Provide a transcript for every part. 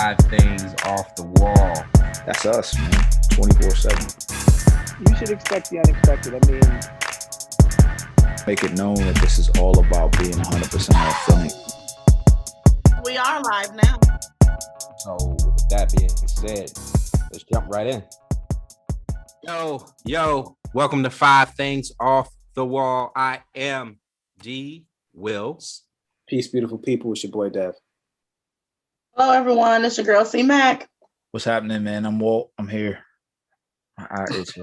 Five things off the wall. That's us, man. 24/7. You should expect the unexpected. I mean, Make it known that this is all about being 100% authentic. We are live now. So, with that being said, let's jump right in. Yo, welcome to Five Things Off the Wall. I am D. Wills. peace, beautiful people. It's your boy Dev. Hello, everyone. It's your girl C Mac. What's happening, man? I'm Walt. I'm here. My eye itches.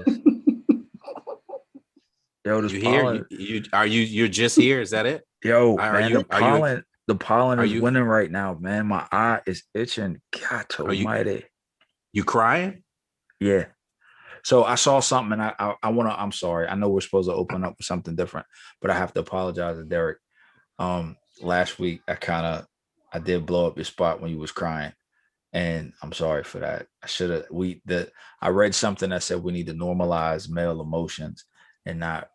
Yo, this You pollen. here? You're just here? Is that it? Yo, Are man, you- the pollen are is you- winning right now, man. My eye is itching. God you- almighty. You crying? Yeah. So I saw something, and I'm sorry. I know we're supposed to open up with something different, but I have to apologize to Derek. Last week I did blow up your spot when you was crying, and I'm sorry for that. I read something that said we need to normalize male emotions and not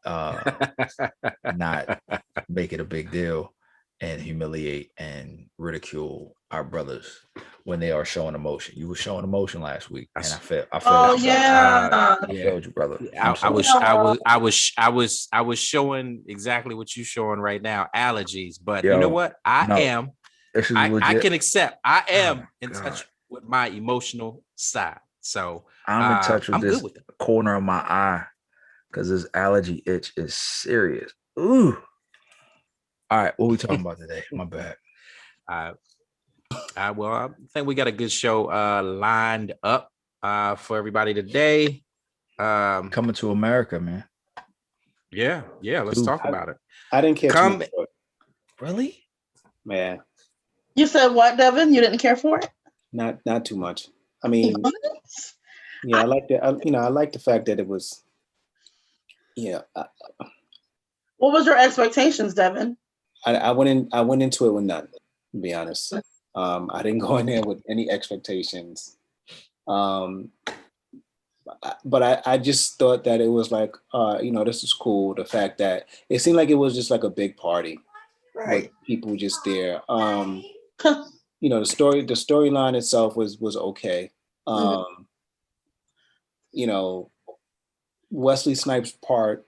make it a big deal and humiliate and ridicule our brothers when they are showing emotion. You were showing emotion last week, and I felt. Oh, yeah. I failed you, brother. I was showing exactly what you're showing right now, allergies. But you know what? This is I legit. can accept. I am Oh, in God. touch with my emotional side. So I'm in touch with I'm this good with it. corner of my eye because this allergy itch is serious. Ooh. All right, what we talking about today? My bad. Well, I think we got a good show lined up for everybody today. Coming to America, man. Yeah. Let's Dude, talk about it. I didn't care too much for it, Really? man. You said what, Devin? You didn't care for it? Not too much. I mean, yeah, I like the. I like the fact that it was. Yeah, What was your expectations, Devin? I went into it with none. To be honest, I didn't go in there with any expectations. But I just thought that it was like, this is cool. The fact that it seemed like it was just like a big party. With people just there. The storyline itself was okay. Wesley Snipes' part,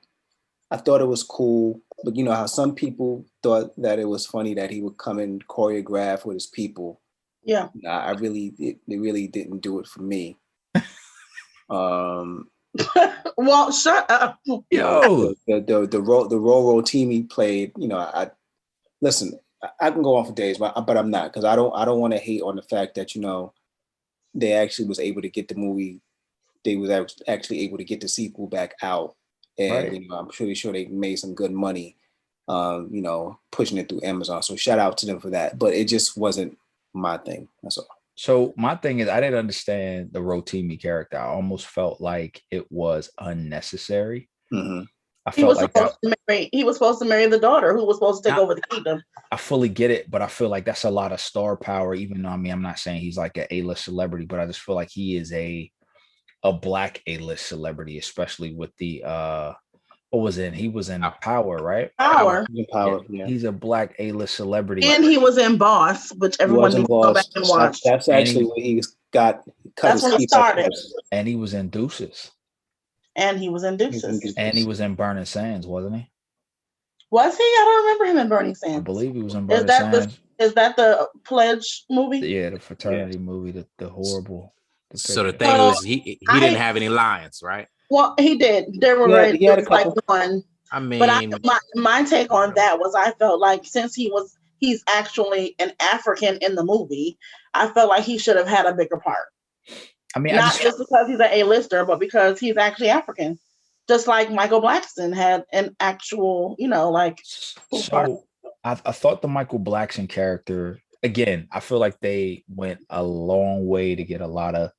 I thought it was cool, but you know how some people thought that it was funny that he would come and choreograph with his people. Yeah. Nah, it really didn't do it for me. Well, shut up. Yo. The role team he played, I listen. I can go on for days, but I'm not, because I don't want to hate on the fact that they actually was able to get the movie. They was actually able to get the sequel back out, and Right. I'm pretty sure they made some good money, pushing it through Amazon. So shout out to them for that. But it just wasn't my thing. That's all. So my thing is, I didn't understand the Rotimi character. I almost felt like it was unnecessary. Mm-hmm. I He felt was like supposed to marry. He was supposed to marry the daughter, who was supposed to take over the kingdom. I fully get it, but I feel like that's a lot of star power. Even though I'm not saying he's like an A-list celebrity, but I just feel like he is a black A-list celebrity, especially with the what was in? He was in Power, right? Power. Yeah. He's a black A-list celebrity. And he was in Boss, which everyone needs to go back and watch. That's actually where he cut That's his when it teeth started. And he was in Deuces. And he was in Deuces. And he was in Burning Sands, wasn't he? Was he? I don't remember him in Burning I Sands. believe he was in Burning Sands. Is that the Pledge movie? Yeah, the fraternity movie, the horrible. So the thing was, he didn't have any lines, right? Well, he did. There were he had a couple. like one. I mean, But my take on that was, I felt like since he's actually an African in the movie, I felt like he should have had a bigger part. I mean, Not just because he's an A-lister, but because he's actually African. Just like Michael Blackson had an actual, So I thought the Michael Blackson character, again, I feel like they went a long way to get a lot of,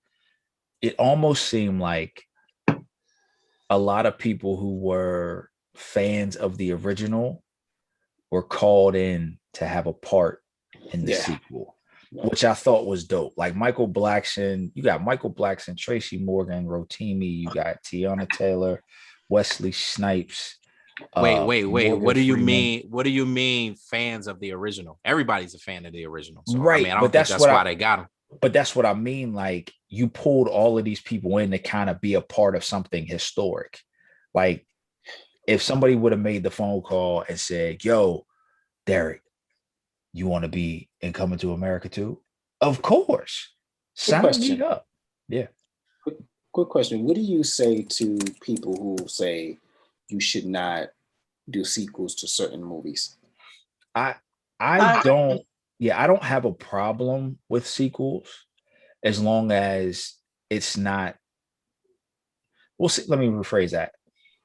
it almost seemed like a lot of people who were fans of the original were called in to have a part in the sequel, which I thought was dope. Like Michael Blackson, you got Michael Blackson, Tracy Morgan, Rotimi, you got Tiana Taylor, Wesley Snipes. Wait. Morgan What do you Freeman. mean? What do you mean fans of the original? Everybody's a fan of the original. So, Right, I mean, I but don't think that's why they got him. but that's what I mean. Like you pulled all of these people in to kind of be a part of something historic. Like if somebody would have made the phone call and said, "Yo, Derek, you want to be in Coming to America too?" Of course, sign me question. up. Yeah. Quick question. What do you say to people who say you should not do sequels to certain movies? I I- don't I don't have a problem with sequels as long as it's not well see, let me rephrase that.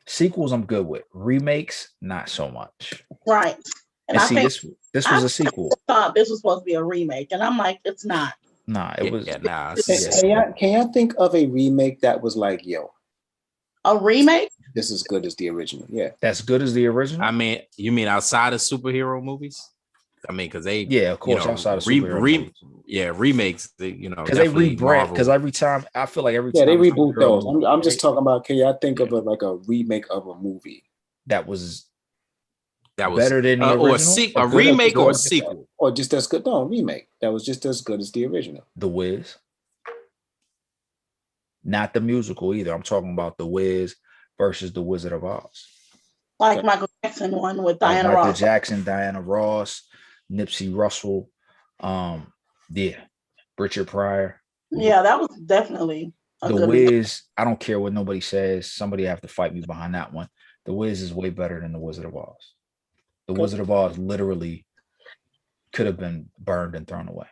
Sequels I'm good with. Remakes, not so much. Right. And And I see think this was a sequel. thought this was supposed to be a remake, and I'm like, it's not. Nah, it was nah. Can y'all think of a remake that was like, yo, A remake? this is good as the original? Yeah. that's good as the original. I mean, you mean outside of superhero movies? I mean, because they, Yeah, of course, outside of superhero movies. remakes. They, Because they definitely rebrand. Marvel. Because every time I feel like every Yeah, time they a reboot superhero those. movie, I'm just they- talking about, can y'all think of a remake of a movie? that was that was better than the or a, original. a good as- remake or a just- sequel. Or just as good? No, remake. That was just as good as the original. The Wiz. Not the musical either. I'm talking about The Wiz versus The Wizard of Oz. Like Michael Jackson one with Like Diana Michael Ross. Jackson, Diana Ross, Nipsey Russell, yeah, Richard Pryor. Yeah, that was definitely a The good remake. Wiz, I don't care what nobody says. Somebody have to fight me behind that one. The Wiz is way better than The Wizard of Oz. The Wizard of Oz literally could have been burned and thrown away.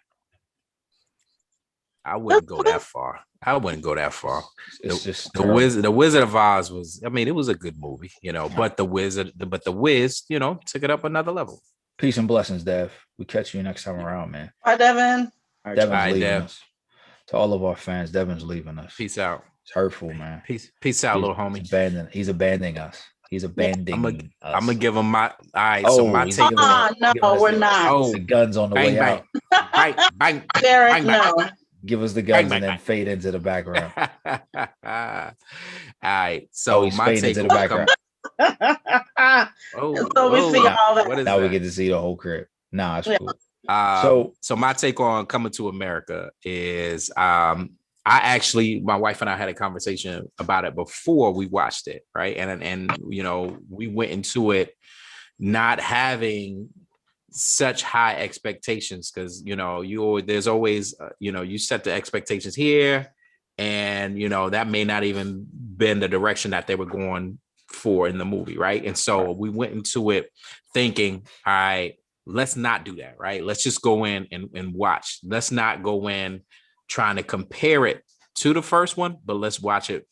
I wouldn't go that far. I wouldn't go that far. It's just The Wizard of Oz was. I mean, it was a good movie, But the Wiz, took it up another level. Peace and blessings, Dev. We catch you next time around, man. Hi, Devin. Devin's Alright, leaving Dev. us. To all of our fans, Devin's leaving us. Peace out. It's hurtful, man. Peace out, little homie. He's abandoning us. He's abandoning us. I'm gonna give him my. All right, Oh, so my he's take. giving us- No, giving us we're the- not. Oh, The guns on the bang way bang, out. bang bang. Derek, bang, bang. no. Give us the guns bang, and then bang. fade into the background. All right, so He's my fading take into the on background. So we see all that. What is Now we that? get to see the whole crib. Nah, it's Yeah. cool. So my take on Coming to America is my wife and I had a conversation about it before we watched it, right? And we went into it not having such high expectations because there's always you set the expectations here, and that may not even been the direction that they were going for in the movie, right? And so we went into it thinking, all right, let's not do that, right? Let's just go in and watch. Let's not go in trying to compare it to the first one, but let's watch it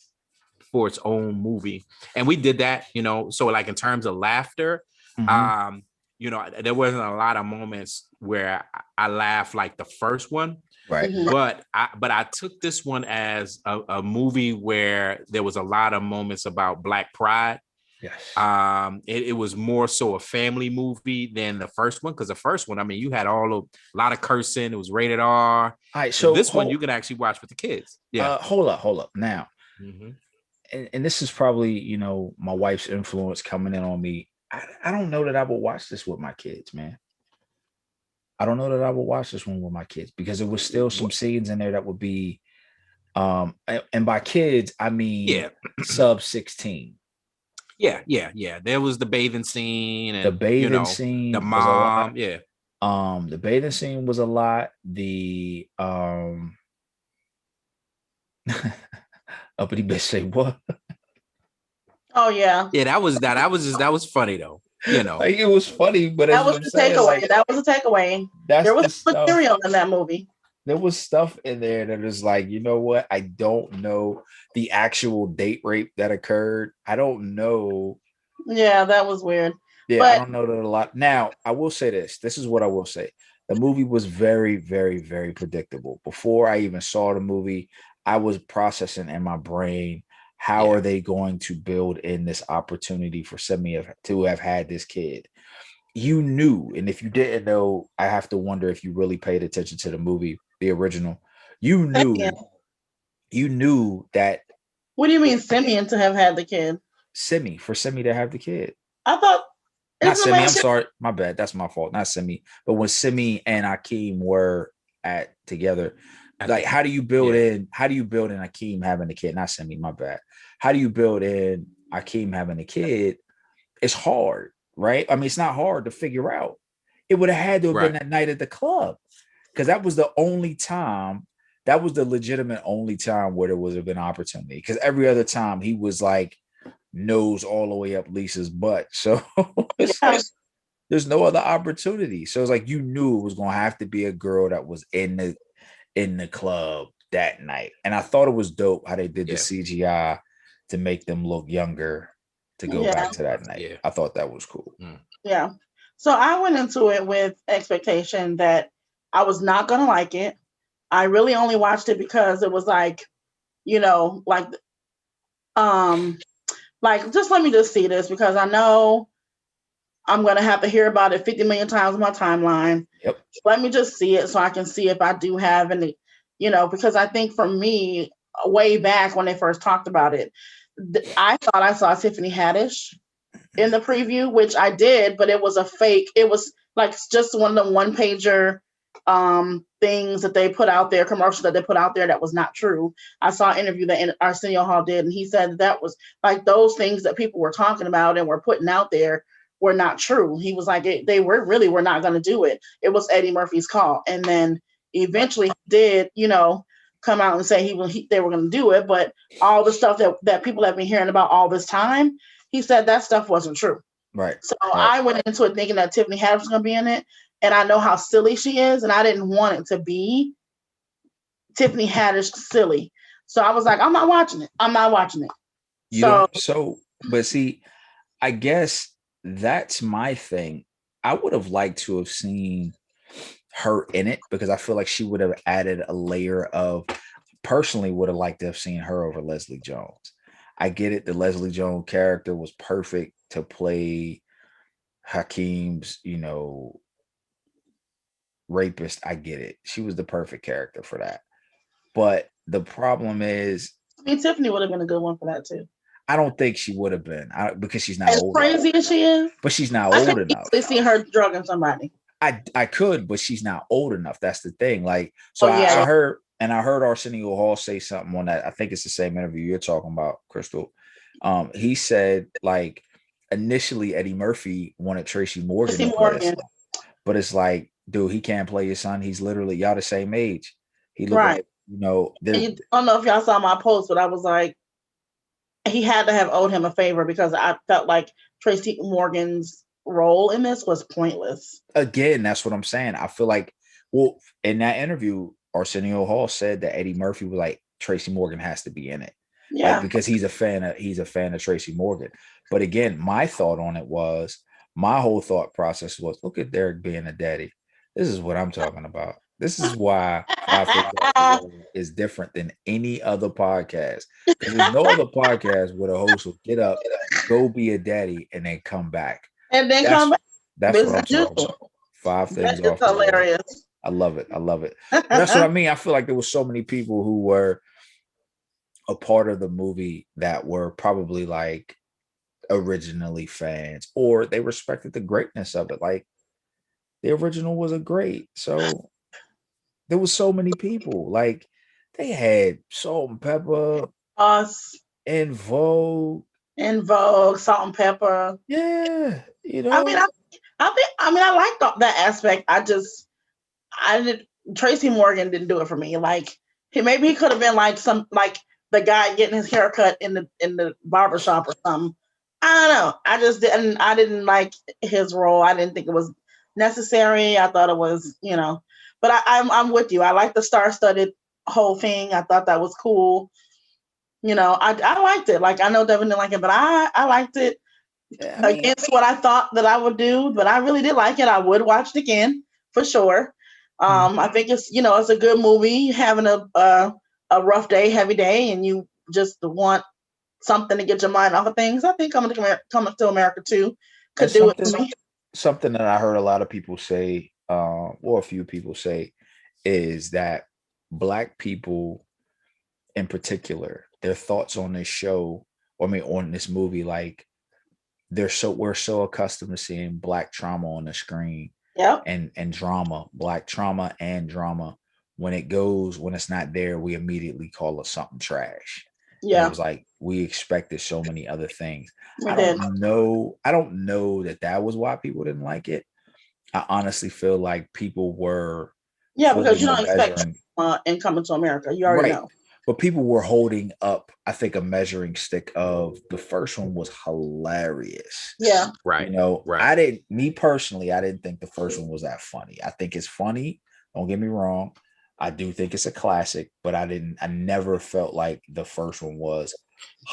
for its own movie. And we did that, so like in terms of laughter, Mhm. there wasn't a lot of moments where I laughed like the first one, Right. Mhm. but I took this one as a movie where there was a lot of moments about Black pride. Yes. It was more so a family movie than the first one, because the first one, I mean, you had a lot of cursing. It was rated R. All right. So This one you can actually watch with the kids. Yeah. Hold up. Now, Mhm. and this is probably my wife's influence coming in on me. I don't know that I will watch this with my kids, man. I don't know that I will watch this one with my kids because there was still some scenes in there that would be, and by kids I mean Yeah. sub 16. Yeah. There was the bathing scene and The bathing scene, the was a lot. mom. Yeah. The bathing scene was a lot. The uppity bitch say what? Oh yeah. Yeah, that was funny though. Like it was funny, but That that's was what I'm the saying. takeaway. Like, That was a takeaway. that's There the was stuff. material in that movie. There was stuff in there that is like, you know what? I don't know the actual date rape that occurred. I don't know. Yeah, that was weird. Yeah, But- I don't know that a lot. Now, I will say this. This is what I will say. The movie was very, very, very predictable. Before I even saw the movie, I was processing in my brain, how are they going to build in this opportunity for Simi to have had this kid? You knew, and if you didn't know, I have to wonder if you really paid attention to the movie, the original. You knew that What do you mean Simeon to have had the kid? Simi to have the kid. I thought Not isn't the Simi. man I'm shit- sorry. My bad. That's my fault. Not Simi. But when Simi and Akeem were together, Like, how do you build in Akeem having a kid? Not Semi, my bad. How do you build in Akeem having a kid? It's hard, right? I mean, it's not hard to figure out. It would have had to have been that night at the club, because that was the only time. That was the legitimate only time where there would have been opportunity. Because every other time he was like nose all the way up Lisa's butt. So it's like there's no other opportunity. So it's like you knew it was gonna have to be a girl that was in the club that night. And I thought it was dope how they did the CGI to make them look younger to go back to that night. I thought that was cool. Yeah. So I went into it with expectation that I was not gonna like it. I really only watched it because it was like, you know, like just let me just see this, because I know I'm gonna have to hear about it 50 million times on my timeline. Yep. Let me just see it so I can see if I do have any, you know, because I think for me, way back when they first talked about it, I thought I saw Tiffany Haddish in the preview, which I did, but it was a fake. It was like just one of the one pager things that they put out there, commercials that they put out there that was not true. I saw an interview that Arsenio Hall did, and he said that was like those things that people were talking about and were putting out there were not true. He was like, they were not going to do it. It was Eddie Murphy's call. And then eventually he did, you know, come out and say they were going to do it. But all the stuff that people have been hearing about all this time, he said that stuff wasn't true. Right. So I went into it thinking that Tiffany Haddish was going to be in it. And I know how silly she is. And I didn't want it to be Tiffany Haddish silly. So I was like, I'm not watching it. But see, I guess that's my thing. I would have liked to have seen her in it, because I feel like she would have added a layer of, personally would have liked to have seen her over Leslie Jones. I get it. The Leslie Jones character was perfect to play Hakeem's, you know, rapist. I get it. She was the perfect character for that. But the problem is, I mean, Tiffany would have been a good one for that too. I don't think she would have been, because she's not as old crazy as she is. But she's not old enough. I see her drugging somebody. I could, but she's not old enough. That's the thing. Like, so I heard Arsenio Hall say something on that. I think it's the same interview you're talking about, Crystal. He said, like, initially Eddie Murphy wanted Tracy Morgan to play his son, but it's like, dude, he can't play your son. He's literally, y'all the same age. He looked like, you know. I don't know if y'all saw my post, but I was like, he had to have owed him a favor, because I felt like Tracy Morgan's role in this was pointless. Again, that's what I'm saying. I feel like, well, in that interview, Arsenio Hall said that Eddie Murphy was like, Tracy Morgan has to be in it. Yeah. Like, because he's a fan of Tracy Morgan. But again, my whole thought process was, look at Derek being a daddy. This is what I'm talking about. This is why Five Things Off the Wall is different than any other podcast. Because there's no other podcast where a host will get up, go be a daddy, and then come back. And then come back. That's what I'm talking about. Five Things Off the Wall. Hilarious. I love it. That's what I mean. I feel like there were so many people who were a part of the movie that were probably like originally fans, or they respected the greatness of it. Like, the original was a great. So there was so many people. Like, they had Salt and Pepper, us, En Vogue, Salt and Pepper. Yeah, you know. I mean, I liked that aspect. Tracy Morgan didn't do it for me. Like, maybe he could have been like the guy getting his haircut in the barbershop or something. I don't know. I didn't like his role. I didn't think it was necessary. I thought it was, you know, but I'm with you. I like the star-studded whole thing. I thought that was cool. You know, I liked it. Like, I know Devin didn't like it, but I liked it. Yeah, against what I thought that I would do, but I really did like it. I would watch it again for sure. I think it's, you know, it's a good movie. Having a rough day, heavy day, and you just want something to get your mind off of things. I think Coming to America 2 could do it for me. Something that I heard a lot of people say, or a few people say, is that Black people in particular, their thoughts on this show, or I mean on this movie, like, we're so accustomed to seeing Black trauma on the screen. Yeah. And drama, Black trauma and drama, when it's not there, we immediately call it something trash. And it Yeah, was like we expected so many other things. we I did. don't know. I don't know that was why people didn't like it. I honestly feel like people were Yeah, because you holding a don't expect measuring in Coming to America. You already right, know. but people were holding up, I think, a measuring stick of the first one was hilarious. Yeah, Right. I didn't, me personally, I didn't think the first one was that funny. I think it's funny. Don't get me wrong. I do think it's a classic, but I never felt like the first one was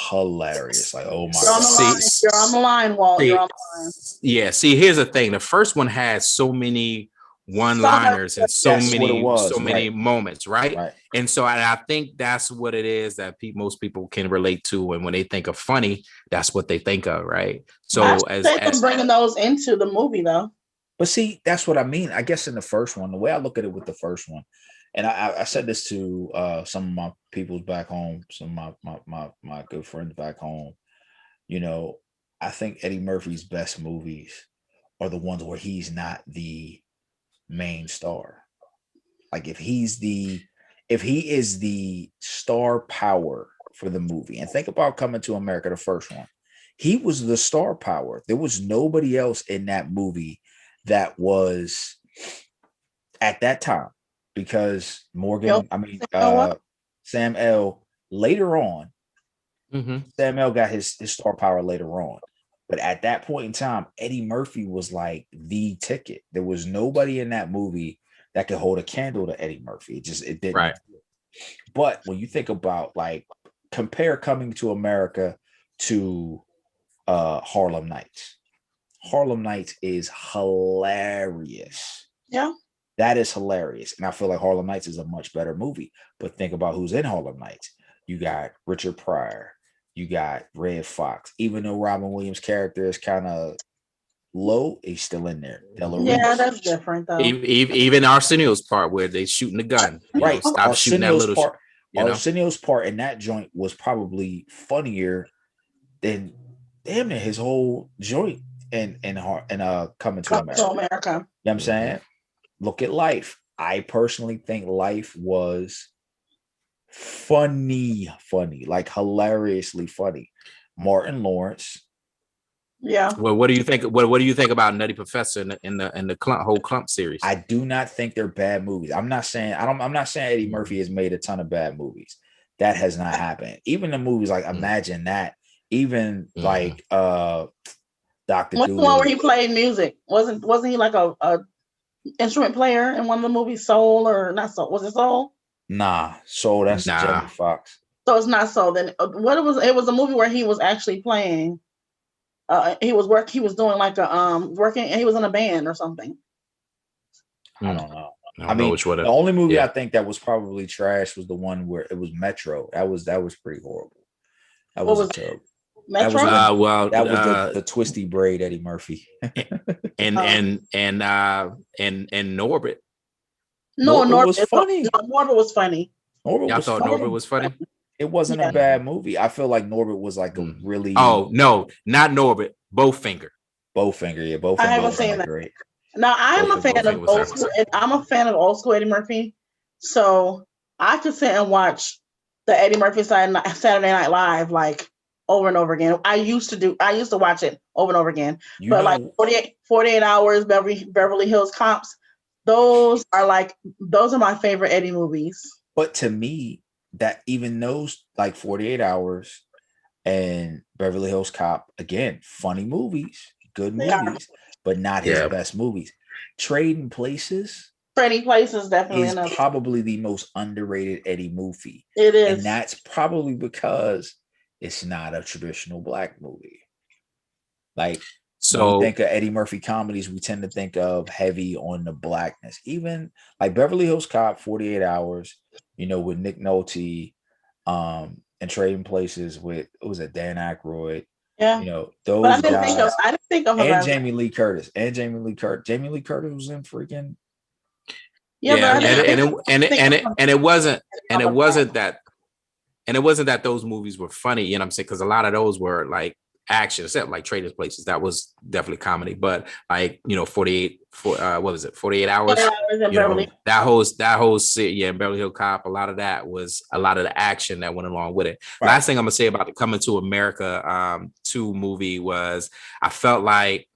hilarious. Like, oh my you're on the God. line. You're on the line, Walt. You're on the line. Yeah. See, here's the thing. The first one had so many one-liners and That's what it was. so many Right. moments, right? Right. And so I think that's what it is that most people can relate to, and when they think of funny, that's what they think of, right? So They've been bringing those into the movie though. But see, that's what I mean. I guess in the first one, the way I look at it with the first one, and I said this to some of my peoples back home, some of my good friends back home. You know, I think Eddie Murphy's best movies are the ones where he's not the main star. Like if he is the star power for the movie, and think about Coming to America, the first one, he was the star power. There was nobody else in that movie that was at that time, because Sam L later on, Sam L got his star power later on. But at that point in time, Eddie Murphy was like the ticket. There was nobody in that movie that could hold a candle to Eddie Murphy. It didn't. Right. But when you think about, like, compare Coming to America to Harlem Nights. Harlem Nights is hilarious. Yeah. That is hilarious. And I feel like Harlem Nights is a much better movie. But think about who's in Harlem Nights. You got Richard Pryor. You got Red Fox. Even though Robin Williams' character is kind of low, he's still in there. Yeah, that's different though. Even Arsenio's part where they shooting the gun. Right. Stop shooting that little part. You know? Arsenio's part in that joint was probably funnier than damn near his whole joint in Coming to America. You know what I'm saying? Look at Life. I personally think Life was funny, like hilariously funny. Martin Lawrence. Yeah. Well, what do you think? What do you think about Nutty Professor in the whole Clump series? I do not think they're bad movies. I'm not saying Eddie Murphy has made a ton of bad movies. That has not happened. Even the movies like Imagine That, even like Dr. What's the one where he played music? Wasn't he like a instrument player in one of the movies, Soul or not Soul? Was it Soul? Nah, Soul, that's Jamie Foxx. So it's not Soul. Then what it was a movie where he was actually playing. He was doing like a working, and he was in a band or something. I don't know. I mean, the only movie I think that was probably trash was the one where it was Metro. That was pretty horrible. That was terrible. Metro? That was the twisty braid Eddie Murphy. and Norbit. No, Norbit was funny. Norbit was funny. Y'all thought Norbit was funny? It wasn't a bad movie. I feel like Norbit was like a really. Oh no, not Norbit. Bowfinger. Bowfinger, yeah. Bowfinger. I haven't seen that. Great. Now I'm a fan of old school. I'm a fan of old school Eddie Murphy, so I could sit and watch the Eddie Murphy Saturday Night Live like over and over again. I used to watch it over and over again. Like 48 Hours, Beverly Hills Cops, those are my favorite Eddie movies. But to me, that even those like 48 Hours and Beverly Hills Cop, again, funny movies, good movies, but not his best movies. Trading Places definitely is probably the most underrated Eddie movie. It is. And that's probably because it's not a traditional Black movie. Like, so when we think of Eddie Murphy comedies, we tend to think of heavy on the Blackness. Even like Beverly Hills Cop, 48 Hours, with Nick Nolte, and Trading Places with, what was it, Dan Aykroyd. Yeah. Those I didn't think of and Jamie Lee Curtis. Jamie Lee Curtis was in freaking. Yeah, and it wasn't that those movies were funny, you know what I'm saying? Because a lot of those were like action, except like Trading Places. That was definitely comedy. But like, what was it, 48 hours? Yeah, I was in Beverly. That whole yeah, Beverly Hill Cop, a lot of that was a lot of the action that went along with it. Right. Last thing I'm gonna say about the Coming to America 2 movie was I felt like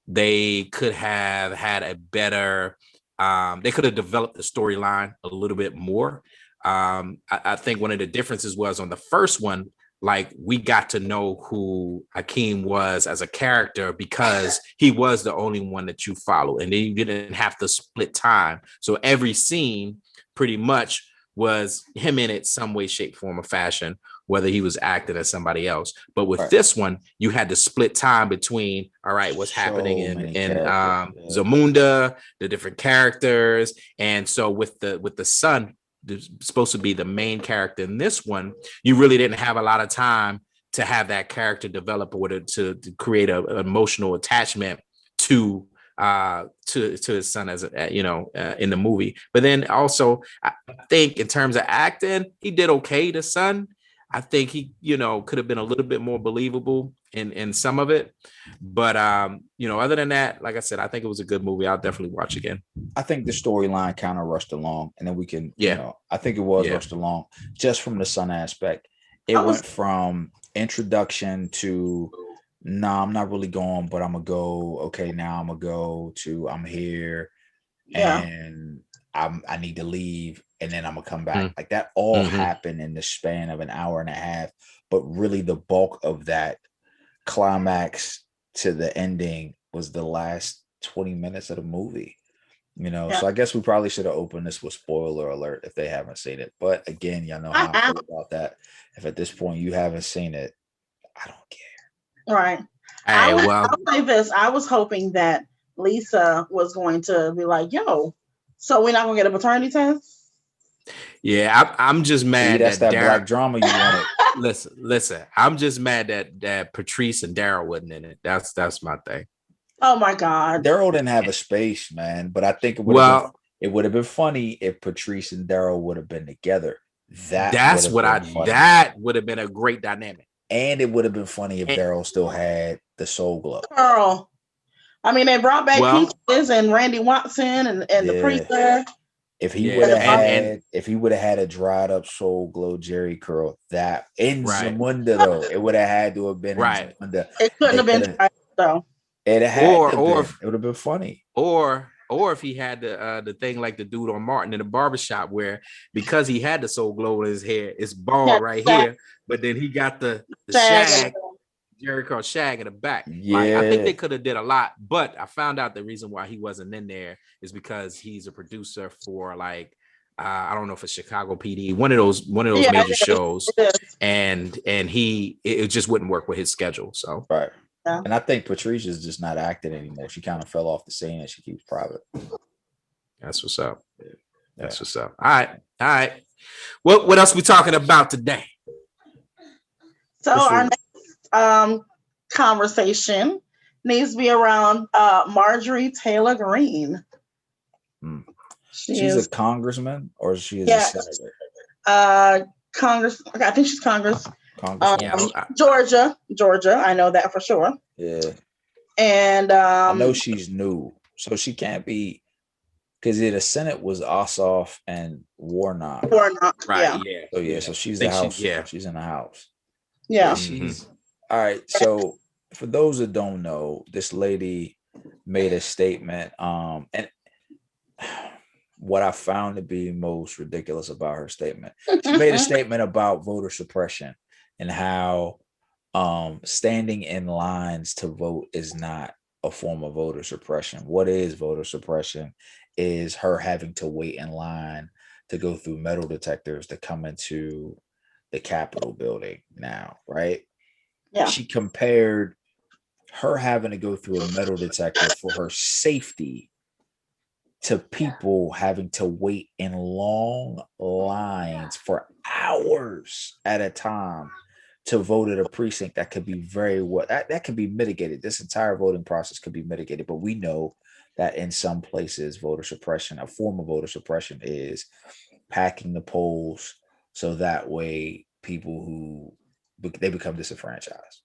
they could have had a better they could have developed the storyline a little bit more. I think one of the differences was on the first one, like we got to know who Akeem was as a character because he was the only one that you followed, and then you didn't have to split time. So every scene pretty much was him in it some way, shape, form, or fashion, whether he was acting as somebody else. But with this one, you had to split time between, all right, what's happening in Zamunda, the different characters. And so with the son, supposed to be the main character in this one, you really didn't have a lot of time to have that character develop or to create an emotional attachment to his son as in the movie. But then also I think in terms of acting, he did okay. The son, I think he could have been a little bit more believable in some of it. But other than that, like I said, I think it was a good movie. I'll definitely watch again. I think the storyline kind of rushed along, and then we can, I think it was rushed along just from the son aspect. It went from introduction to, nah, I'm not really going, but I'm gonna go. Okay, now I'm gonna go to, I'm here, and I need to leave, and then I'm gonna come back. Like that all happened in the span of an hour and a half. But really, the bulk of that climax to the ending was the last 20 minutes of the movie. So I guess we probably should have opened this with spoiler alert if they haven't seen it. But again, y'all know how I feel about that. If at this point you haven't seen it, I don't care. Right. Hey, I'll say this. I was hoping that Lisa was going to be like, yo, so we're not gonna get a paternity test? Yeah, I'm just mad. See, that's that black drama you wanted. Listen, I'm just mad that Patrice and Daryl wasn't in it. That's my thing. Oh my God. Daryl didn't have a space, man. But I think it would have been funny if Patrice and Daryl would have been together. That would have been a great dynamic. And it would have been funny if Daryl still had the soul glow. Girl. I mean, they brought back Peaches and Randy Watson and the preacher. If he would have had a dried up soul glow Jerry curl, that in Zamunda though, it would have had to have been in Zamunda. It couldn't have been though. It would have been funny. Or if he had the thing like the dude on Martin in the barbershop, where because he had the soul glow in his hair, it's bald right here, but then he got the shag, Jerry curl shag in the back. Yeah, like, I think they could have did a lot, but I found out the reason why he wasn't in there is because he's a producer for like I don't know if it's Chicago PD, one of those major shows, and it just wouldn't work with his schedule. So Yeah. And I think Patrice is just not acting anymore. She kind of fell off the scene and she keeps private. That's what's up. That's what's up. All right. What else we talking about today? So our next conversation needs to be around Marjorie Taylor Greene. She's a congressman, or she is a senator? Congress. I think she's Congress. Georgia. I know that for sure. Yeah. And I know she's new, so she can't be, because the Senate was Ossoff and Warnock. Right. Yeah. So she's the House. She's in the House. Yeah. She's all right. So for those that don't know, this lady made a statement. And what I found to be most ridiculous about her statement, she made a statement about voter suppression and how standing in lines to vote is not a form of voter suppression. What is voter suppression is her having to wait in line to go through metal detectors to come into the Capitol building now, right? Yeah. She compared her having to go through a metal detector for her safety to people having to wait in long lines for hours at a time to vote at a precinct that could be that could be mitigated. This entire voting process could be mitigated, but we know that in some places, voter suppression, a form of voter suppression, is packing the polls so that way people they become disenfranchised.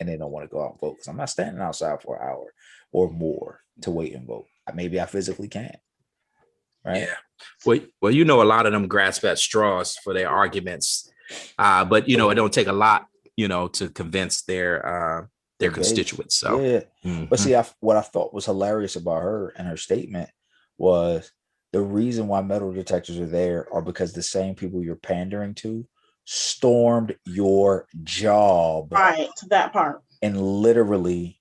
and they don't want to go out and vote because I'm not standing outside for an hour or more to wait and vote. Maybe I physically can't. Right. Yeah. Well, you know, a lot of them grasp at straws for their arguments. But you know, it don't take a lot, you know, to convince their Base. constituents. So yeah. Mhm. But see, what I thought was hilarious about her and her statement was the reason why metal detectors are there are because the same people you're pandering to stormed your job. Right, that part. And literally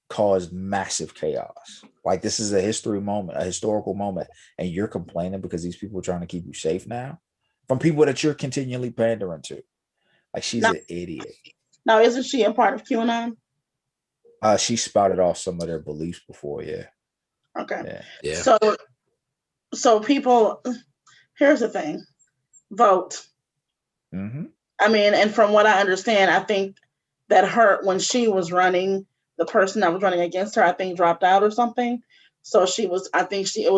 caused massive chaos. Like, this is a historical moment, and you're complaining because these people are trying to keep you safe now from people that you're continually pandering to. Like, she's an idiot. Now, isn't she a part of QAnon? She spouted off some of their beliefs before, yeah. Okay. Yeah. So people, here's the thing, vote. Mm-hmm. I mean, and from what I understand, I think that when she was running, the person that was running against her, I think dropped out or something. So it was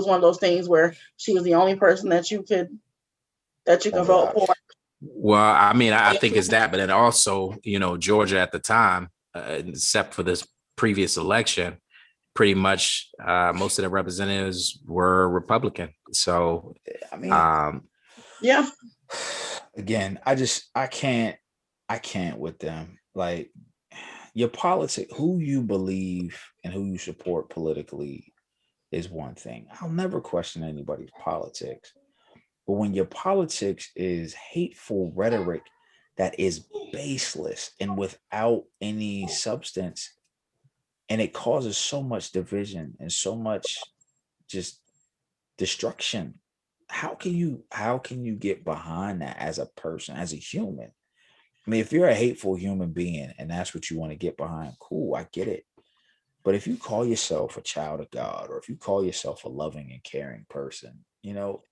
one of those things where she was the only person that you could vote for. Well, I mean, I think it's that, but then also, you know, Georgia at the time, except for this previous election, pretty much most of the representatives were Republican. So, I mean, yeah. Again, I can't with them. Like, your politics, who you believe and who you support politically is one thing. I'll never question anybody's politics. But when your politics is hateful rhetoric that is baseless and without any substance, and it causes so much division and so much just destruction, how can you get behind that as a person, as a human? I mean, if you're a hateful human being and that's what you want to get behind, cool, I get it. But if you call yourself a child of God, or if you call yourself a loving and caring person, you know,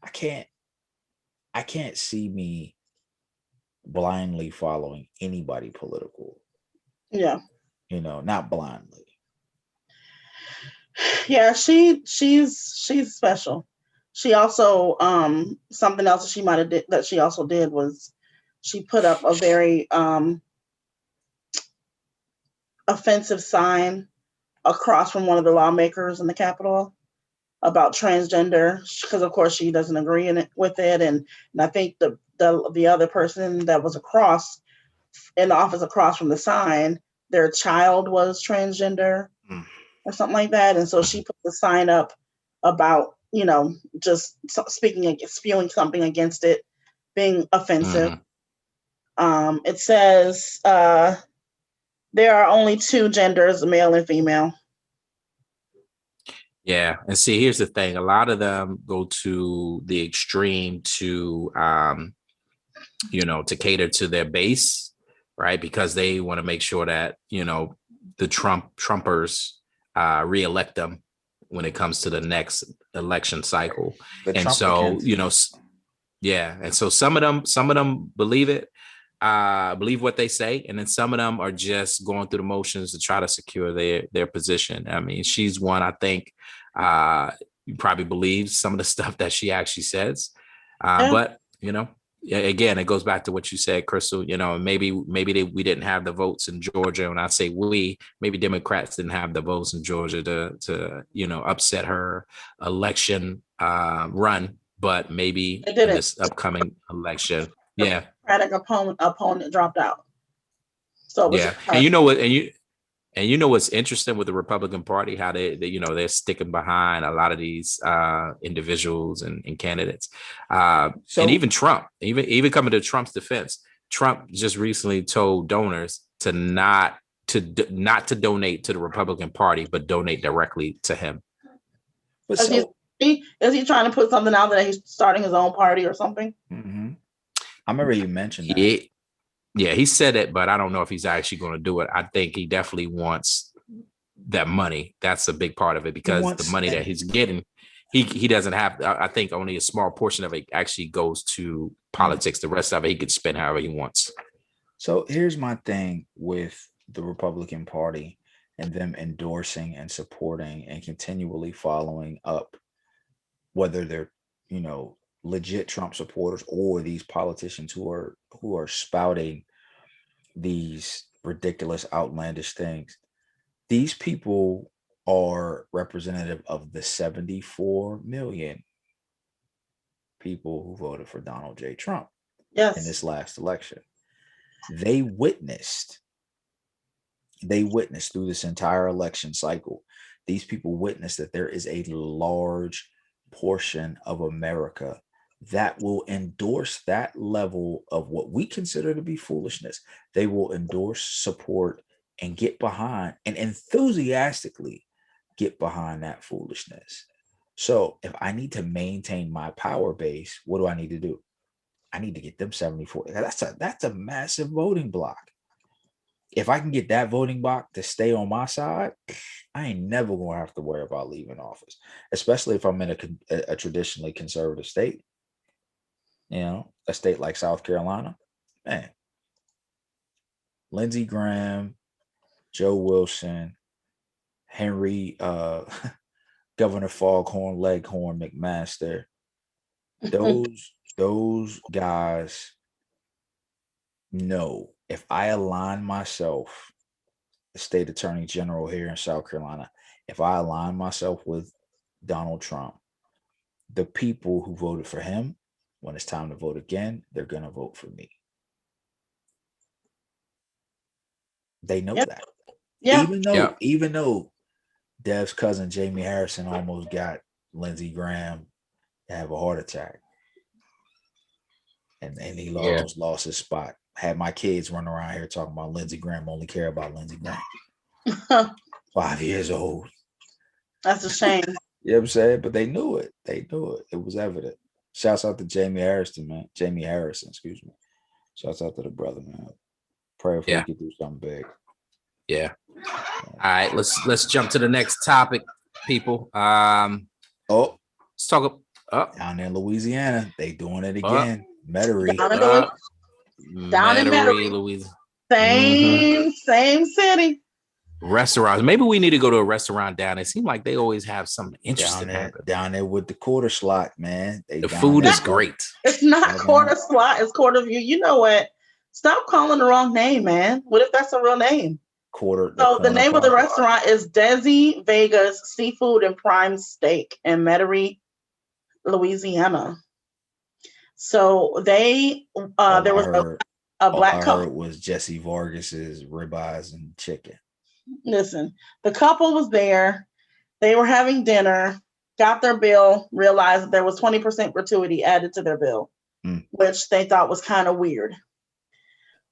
I can't see me blindly following anybody political. Yeah. You know, not blindly. Yeah, she's special. She also something else that she also did was she put up a very offensive sign across from one of the lawmakers in the Capitol about transgender, because of course she doesn't agree with it, and I think the other person that was in the office across from the sign, their child was transgender or something like that, and so she put the sign up about, you know, just spewing something against it being offensive. It says there are only two genders, male and female. Yeah. And see, here's the thing. A lot of them go to the extreme to, you know, to cater to their base, right? Because they want to make sure that, you know, the Trumpers reelect them when it comes to the next election cycle. And so, you know, yeah. And so some of them believe it, believe what they say, and then some of them are just going through the motions to try to secure their position. I mean, she's one, I think, you probably believe some of the stuff that she actually says, but you know, again, it goes back to what you said, Crystal. You know, maybe we didn't have the votes in Georgia. When I say we, maybe Democrats didn't have the votes in Georgia to you know, upset her election run, but maybe in this upcoming election, yeah. Democratic opponent dropped out. So yeah, and you know what, and you know what's interesting with the Republican Party, how they you know, they're sticking behind a lot of these individuals and candidates, and even Trump, even coming to Trump's defense, Trump just recently told donors to not to donate to the Republican Party, but donate directly to him. But is he trying to put something out that he's starting his own party or something? Mm-hmm. I remember you mentioned that. Yeah, he said it, but I don't know if he's actually going to do it. I think he definitely wants that money. That's a big part of it, because the money that he's getting, he doesn't have. I think only a small portion of it actually goes to politics. The rest of it he could spend however he wants. So here's my thing with the Republican Party and them endorsing and supporting and continually following up, whether they're, you know, legit Trump supporters or these politicians who are spouting these ridiculous, outlandish things. These people are representative of the 74 million people who voted for Donald J. Trump in Yes. this last election. They witnessed through this entire election cycle, these people witnessed that there is a large portion of America that will endorse that level of what we consider to be foolishness. They will endorse, support, and get behind, and enthusiastically get behind that foolishness. So if I need to maintain my power base, what do I need to do? I need to get them 74. That's a massive voting block. If I can get that voting block to stay on my side, I ain't never gonna have to worry about leaving office, especially if I'm in a traditionally conservative state. You know, a state like South Carolina, man. Lindsey Graham, Joe Wilson, Henry, Governor Foghorn Leghorn McMaster, those guys know if I align myself, the state attorney general here in South Carolina, if I align myself with Donald Trump, the people who voted for him, when it's time to vote again, they're going to vote for me. They know Yep. that. Yeah. Even though Dev's cousin Jamie Harrison almost got Lindsey Graham to have a heart attack, and he almost lost his spot. Had my kids running around here talking about Lindsey Graham, only care about Lindsey Graham. 5 years old. That's a shame. You know what I'm saying? But they knew it. It was evident. Shouts out to Jamie Harrison, man. Jamie Harrison, excuse me. Shouts out to the brother, man. Pray for he could do something big. Yeah. All right, let's jump to the next topic, people. Let's talk down there in Louisiana, they doing it again. Metairie. Down in Metairie, Louisiana. Same city. Restaurants. Maybe we need to go to a restaurant down there. It seems like they always have something interesting down there with the quarter slot, man. The food is great. It's not quarter slot, it's quarter view. You know what? Stop calling the wrong name, man. What if that's a real name? So the name of the restaurant is Desi Vegas Seafood and Prime Steak in Metairie, Louisiana. So they there was a black couple. It was Jesse Vargas's ribeyes and chicken. Listen, the couple was there. They were having dinner, got their bill, realized that there was 20% gratuity added to their bill, which they thought was kind of weird.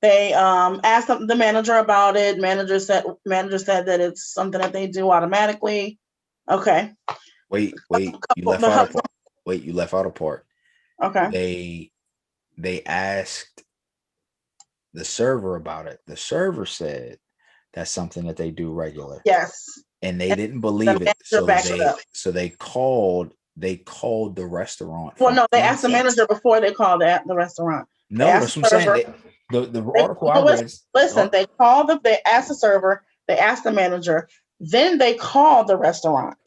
They asked the manager about it. Manager said that it's something that they do automatically. Okay. Wait, you left out a part. Okay. They asked the server about it. The server said that's something that they do regular. Yes. And they didn't believe it. So they called the restaurant. Well, no, they asked the manager before they called the restaurant. No, that's what I'm saying. The article I read. Listen, they asked the server, they asked the manager, then they called the restaurant.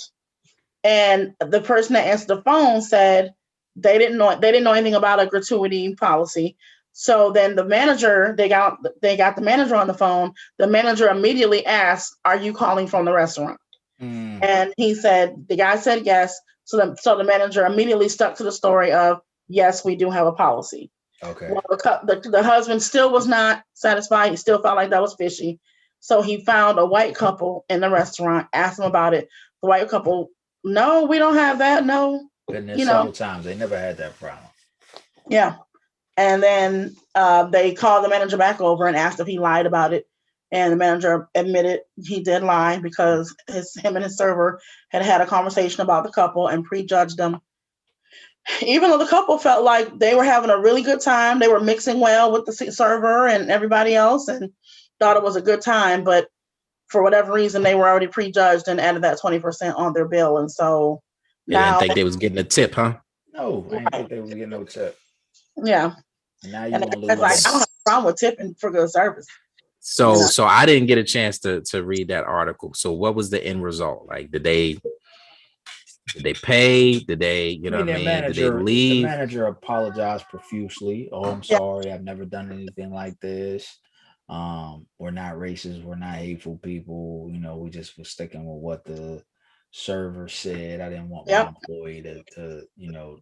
And the person that answered the phone said they didn't know anything about a gratuity policy. So then the manager, they got the manager on the phone. The manager immediately asked, "Are you calling from the restaurant?" And the guy said yes. So the manager immediately stuck to the story of, yes, we do have a policy. Okay. Well, the husband still was not satisfied. He still felt like that was fishy. So he found a white couple in the restaurant, asked them about it. The white couple, no, we don't have that. No. Been there several times. They never had that problem. Yeah. And then they called the manager back over and asked if he lied about it. And the manager admitted he did lie because him and his server had a conversation about the couple and prejudged them. Even though the couple felt like they were having a really good time, they were mixing well with the server and everybody else and thought it was a good time. But for whatever reason, they were already prejudged and added that 20% on their bill. And so they didn't think they was getting a tip, huh? No, I didn't think they was getting no tip. Yeah. And now you it's like, I don't have a problem with tipping for good service. So I didn't get a chance to read that article. So what was the end result? Like, did they pay? Did they, did they leave? The manager apologized profusely. Oh, I'm sorry. I've never done anything like this. We're not racist, we're not hateful people. We just was sticking with what the server said. I didn't want my Yep. employee to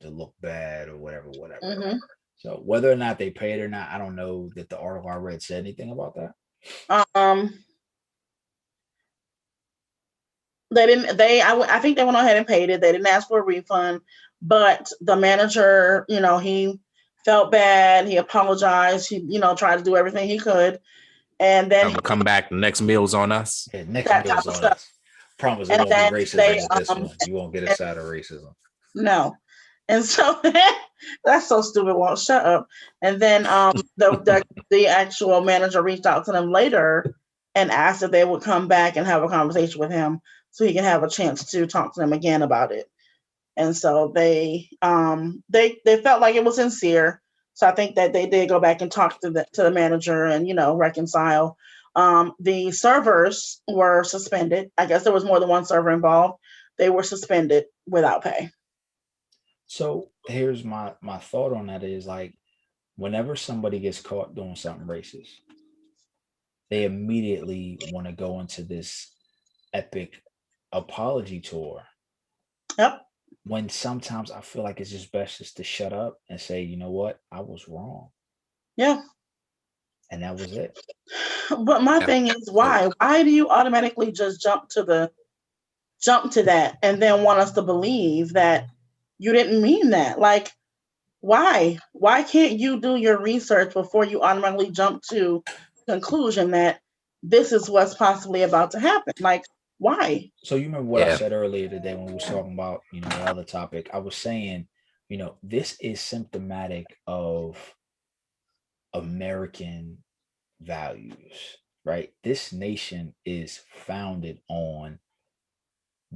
look bad or whatever. Hmm. So whether or not they paid or not, I don't know that the article I read said anything about that. They didn't. I think they went ahead and paid it. They didn't ask for a refund, but the manager, he felt bad. He apologized. He, tried to do everything he could, and then Come back. The next meal's on us. Yeah, next that meal's type of on stuff. us. Promise it And won't be then racism with this one. You won't get a side of racism. no, and so that's so stupid. Won't shut up. And then the actual manager reached out to them later and asked if they would come back and have a conversation with him so he can have a chance to talk to them again about it. And so they felt like it was sincere. So I think that they did go back and talk to the manager and reconcile. The servers were suspended. I guess there was more than one server involved. They were suspended without pay. So here's my thought on that is like, whenever somebody gets caught doing something racist, they immediately want to go into this epic apology tour. Yep. When sometimes I feel like it's just best just to shut up and say, you know what, I was wrong. Yeah. And that was it. But my thing is, why? Why do you automatically just jump to that and then want us to believe that you didn't mean that? Like, why? Why can't you do your research before you automatically jump to conclusion that this is what's possibly about to happen? Like, why? So you remember what I Yeah. said earlier today when we was talking about, the other topic? I was saying, this is symptomatic of American values, right? This nation is founded on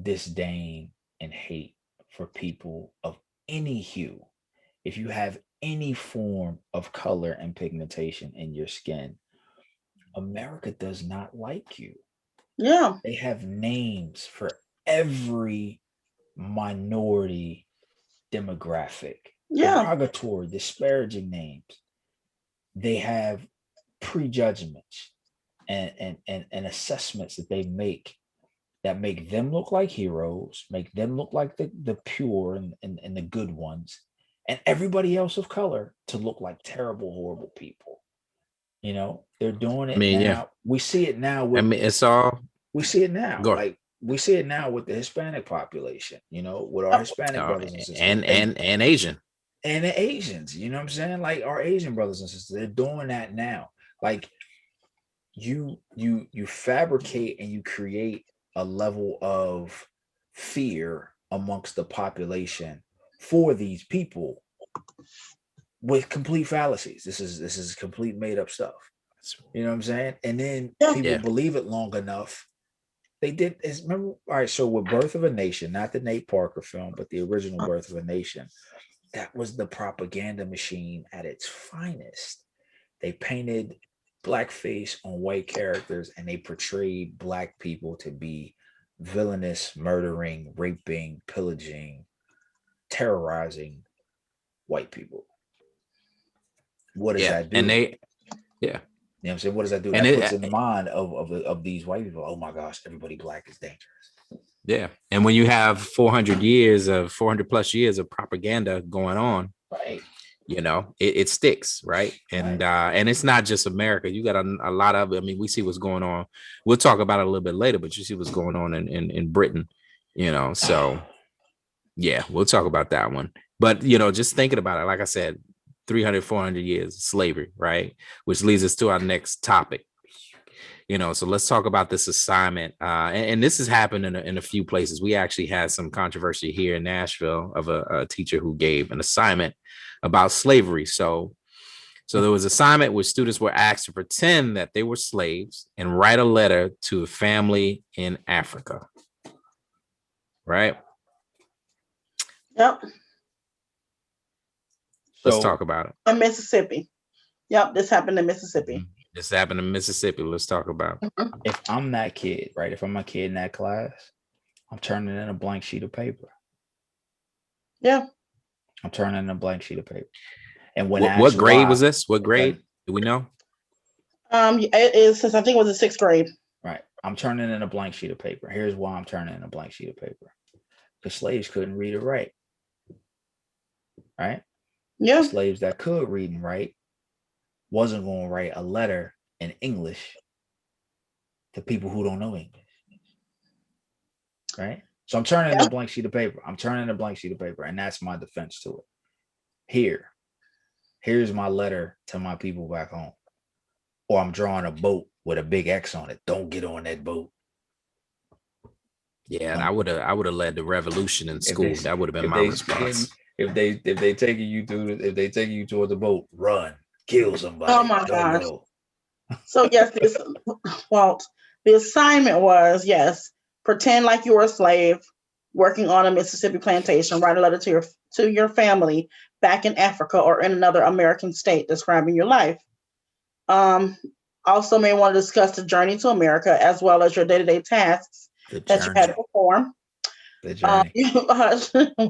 disdain and hate for people of any hue. If you have any form of color and pigmentation in your skin, America does not like you. Yeah. They have names for every minority demographic, Yeah. derogatory, disparaging names. They have prejudgments and assessments that they make that make them look like heroes, make them look like the pure and the good ones, and everybody else of color to look like terrible, horrible people. They're doing it now. Yeah. We see it now It's all. we see it now. Go. Like we see it now with the Hispanic population, with our Hispanic brothers and sisters. And Asian. And the Asians, you know what I'm saying? Like our Asian brothers and sisters, they're doing that now. Like you fabricate and you create a level of fear amongst the population for these people with complete fallacies. This is complete made up stuff. You know what I'm saying? And then people believe it long enough. They did. Remember? All right. So with Birth of a Nation, not the Nate Parker film, but the original Birth of a Nation, that was the propaganda machine at its finest. They painted blackface on white characters and they portrayed black people to be villainous, murdering, raping, pillaging, terrorizing white people. What does that do? And they, you know what I'm saying? What does that do? And that puts in the mind of these white people, oh my gosh, everybody black is dangerous. Yeah. And when you have 400 plus years of propaganda going on, right, it sticks, right? And and it's not just America. You got a lot of, I mean, we see what's going on. We'll talk about it a little bit later, but you see what's going on in Britain, so yeah, we'll talk about that one. But, just thinking about it, like I said, 300, 400 years of slavery, right? Which leads us to our next topic. So let's talk about this assignment. And this has happened in a few places. We actually had some controversy here in Nashville of a teacher who gave an assignment about slavery. So there was an assignment where students were asked to pretend that they were slaves and write a letter to a family in Africa. Right? Yep. Let's talk about it. In Mississippi. Yep, this happened in Mississippi. This happened in Mississippi. Let's talk about it. If I'm that kid, right? If I'm a kid in that class, I'm turning in a blank sheet of paper. Yeah. I'm turning in a blank sheet of paper. And when what grade was this? What grade? Do we know? It is since I think it was the sixth grade. Right. I'm turning in a blank sheet of paper. Here's why I'm turning in a blank sheet of paper. Because slaves couldn't read or write. Right? Yeah. Slaves that could read and write wasn't going to write a letter in English to people who don't know English. Right? So I'm turning in a blank sheet of paper. I'm turning in a blank sheet of paper, and that's my defense to it. Here's my letter to my people back home. Or I'm drawing a boat with a big X on it. Don't get on that boat. Yeah, and I would have led the revolution in school. That would have been my response. If they taking you toward the boat, run, kill somebody. Oh my Don't gosh. go. So yes, the assignment was, yes, pretend like you were a slave working on a Mississippi plantation, write a letter to your family back in Africa or in another American state describing your life. Also may want to discuss the journey to America as well as your day-to-day tasks that you had to perform. The journey.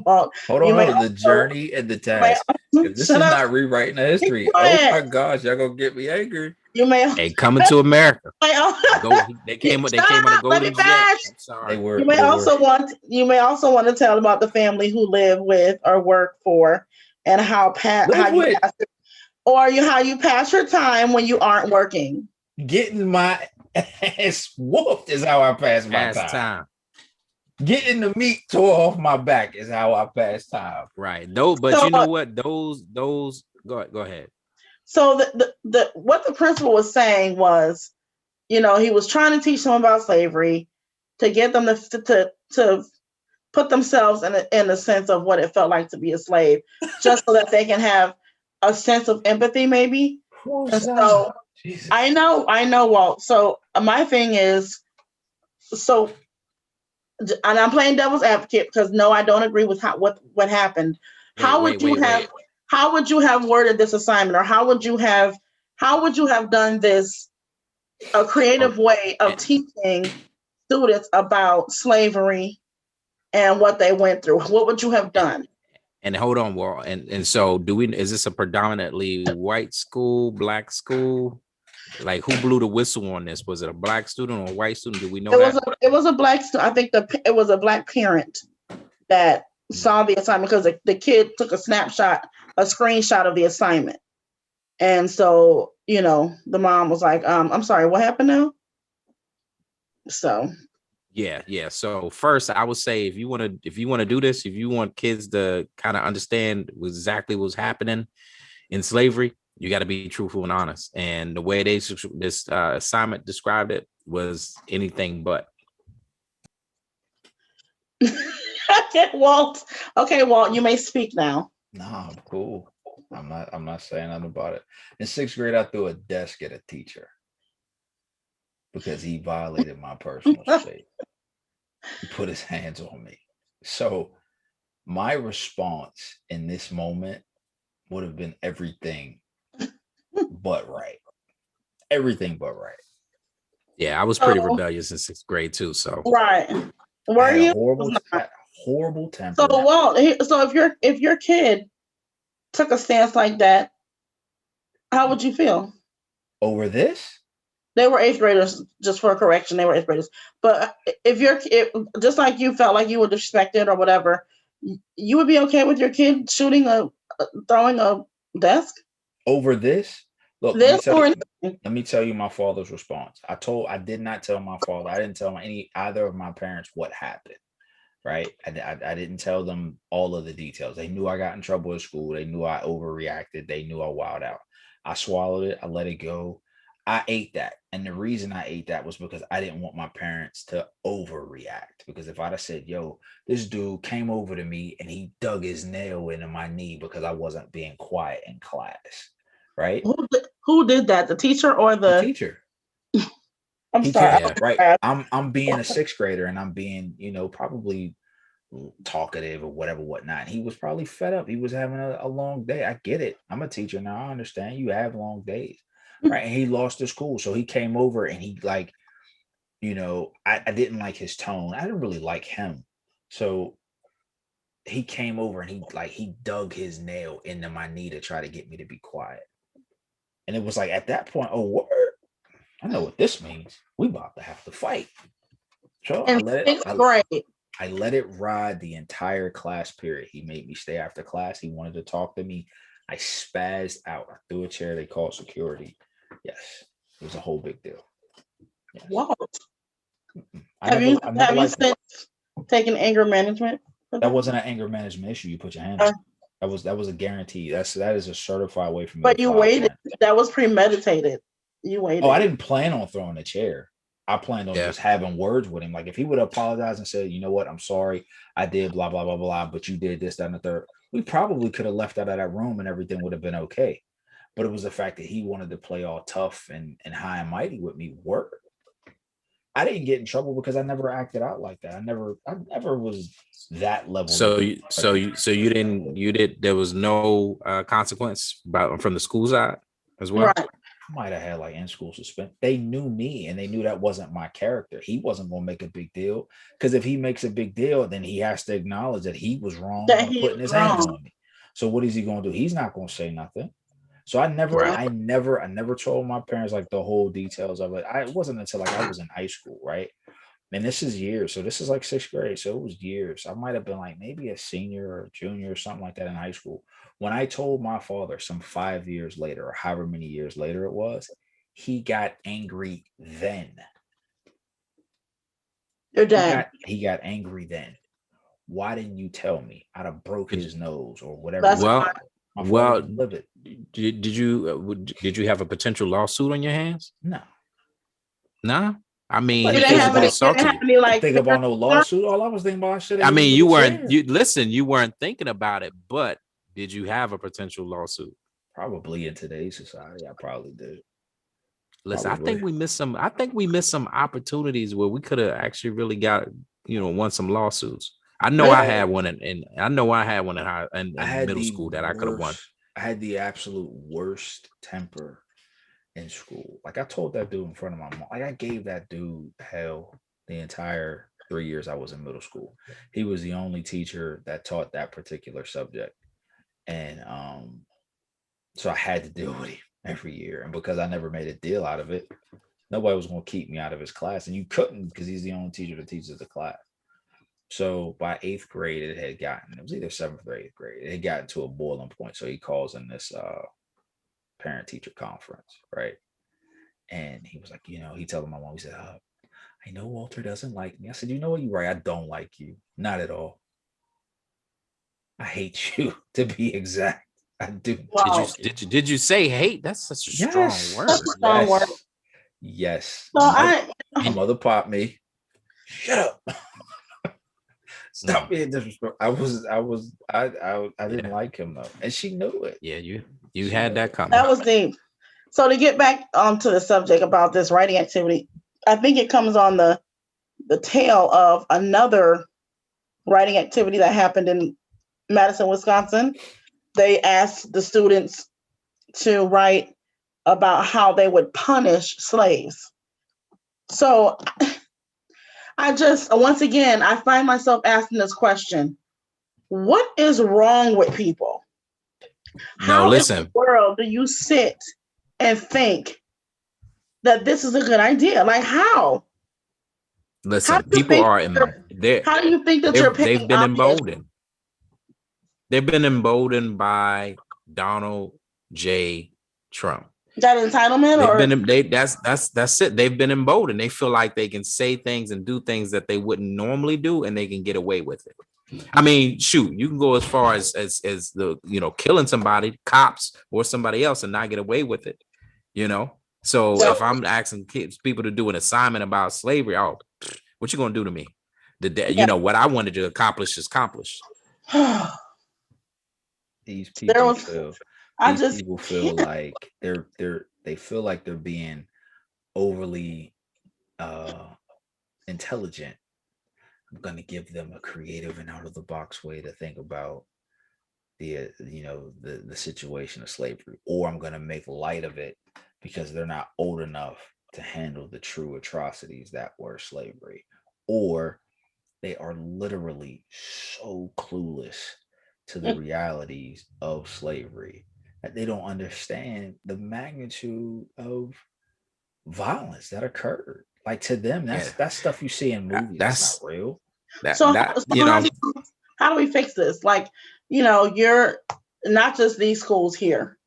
Well, Hold on, the journey and the task. If this is not rewriting the history, oh my gosh, y'all gonna get me angry. You may Hey, coming to America. They came on a golden jet. I'm sorry. You may also want to tell about the family who live with or work for, and how you pass your time when you aren't working. Getting my ass whooped is how I pass my time. Getting the meat tore off my back is how I pass time. Right. But you know what? Those go ahead. So the what the principal was saying was, he was trying to teach them about slavery to get them to put themselves in a sense of what it felt like to be a slave, just so that they can have a sense of empathy, maybe. And so Jesus. I know, Walt. So my thing is, and I'm playing devil's advocate because no, I don't agree with what happened. How would you have worded this assignment, or how would you have done this a creative way of teaching students about slavery and what they went through? What would you have done? And hold on, Walt. And so is this a predominantly white school, black school? Like, who blew the whistle on this? Was it a black student or a white student? Do we know it was a black student. I think it was a black parent that saw the assignment because the kid took a screenshot of the assignment. And so, the mom was like, I'm sorry, what happened now? So yeah. So first, I would say if you want to do this, if you want kids to kind of understand exactly what's happening in slavery, you got to be truthful and honest. And the way this assignment described it was anything but. Okay, Walt, you may speak now. Nah, I'm cool. I'm not saying nothing about it. In sixth grade, I threw a desk at a teacher because he violated my personal space. He put his hands on me. So my response in this moment would have been everything but right. Everything but right. Yeah, I was pretty rebellious in sixth grade too. So right. Were you horrible temper? So if your kid took a stance like that, how would you feel over this? They were eighth graders, just for a correction. They were eighth graders. But if just like you felt like you were disrespected or whatever, you would be okay with your kid throwing a desk over this? Look, let me tell you my father's response. I did not tell my father. I didn't tell either of my parents what happened. Right. I didn't tell them all of the details. They knew I got in trouble at school. They knew I overreacted. They knew I wilded out. I swallowed it. I let it go. I ate that. And the reason I ate that was because I didn't want my parents to overreact. Because if I'd have said, yo, this dude came over to me and he dug his nail into my knee because I wasn't being quiet in class. Right. Who did that? The teacher or the teacher? I'm sorry. Right. I'm being a sixth grader and I'm being, probably talkative or whatnot. He was probably fed up. He was having a long day. I get it. I'm a teacher now. I understand you have long days. Right. And he lost his cool. So he came over and he I didn't like his tone. I didn't really like him. So he came over and he dug his nail into my knee to try to get me to be quiet. And it was like at that point, oh, word. I know what this means. We about to have to fight. So In sixth grade. I let it ride the entire class period. He made me stay after class. He wanted to talk to me. I spazzed out. I threw a chair. They called security. Yes, it was a whole big deal. Yes. Wow. I Have never you liked it. since taken anger management? That wasn't an anger management issue. You put your hand Uh, up. That was a guarantee. That is a certified way for me But to you file waited. claim. That was premeditated. You waited. Oh, I didn't plan on throwing a chair. I planned on Yeah. just having words with him. Like if he would apologize and said, you know what, I'm sorry, I did blah blah blah blah, but you did this, that, and the third. We probably could have left out of that room and everything would have been okay. But it was the fact that he wanted to play all tough and high and mighty with me. Work. I didn't get in trouble because I never acted out like that. I never was that level. So you didn't. There was no consequence from the school side as well. Right. Might have had like in school suspension. They knew me and they knew that wasn't my character. He wasn't going to make a big deal because if he makes a big deal, then he has to acknowledge that he was wrong That by he putting his was hands wrong. on me. So what is he going to do? He's not going to say nothing. So I never told my parents like the whole details of it. It wasn't until like I was in high school, right? And this is years. So this is like sixth grade. So it was years. I might have been like maybe a senior or junior or something like that in high school. When I told my father some 5 years later, or however many years later it was, he got angry then. Your dad. He got angry then. Why didn't you tell me? I'd have broke his nose or whatever. That's Well, My father well, was livid. did you have a potential lawsuit on your hands? No. Nah. I mean, But he You didn't have physically any, you assaulted didn't you. have any like. Think about no lawsuit. All I was thinking about shit. I mean, you weren't thinking about it, but did you have a potential lawsuit? Probably in today's society, I probably did. Listen, Probably. I think we missed some opportunities where we could have actually really got, won some lawsuits. I know I had one in middle school that I could have won. I had the absolute worst temper in school. Like I told that dude in front of my mom. Like I gave that dude hell the entire 3 years I was in middle school. He was the only teacher that taught that particular subject. And so I had to deal with him every year. And because I never made a deal out of it, nobody was going to keep me out of his class. And you couldn't because he's the only teacher that teaches the class. So by 8th grade, it was either 7th or 8th grade. It had gotten to a boiling point. So he calls in this parent teacher conference, right? And he was like, he told my mom, he said, I know Walter doesn't like me. I said, you know what? You're right. I don't like you. Not at all. I hate you, to be exact. I do. Wow. Did you say hate? That's such a strong word. That's a strong word. Yes. So My mother popped me. Shut up. Stop being disrespectful. I didn't like him though. And she knew it. Yeah, you had that coming. That was deep. So to get back onto the subject about this writing activity, I think it comes on the tail of another writing activity that happened in Madison, Wisconsin. They asked the students to write about how they would punish slaves. So once again, I find myself asking this question: what is wrong with people? How in the world do you sit and think that this is a good idea? Like how? Listen, people are in there. How do you think that they've been emboldened? They've been emboldened by Donald J. Trump. That entitlement, that's it. They've been emboldened. They feel like they can say things and do things that they wouldn't normally do, and they can get away with it. I mean, shoot, you can go as far as the killing somebody, cops or somebody else, and not get away with it. So if I'm asking people to do an assignment about slavery, what you gonna do to me? What I wanted to accomplish is accomplished. These people feel like they feel like they're being overly intelligent. I'm gonna give them a creative and out of the box way to think about the situation of slavery, or I'm gonna make light of it because they're not old enough to handle the true atrocities that were slavery, or they are literally so clueless to the realities of slavery that they don't understand the magnitude of violence that occurred. Like to them, Yeah, that's stuff you see in movies. That's that's not real. So, that how do we fix this? Like, you're not just these schools here,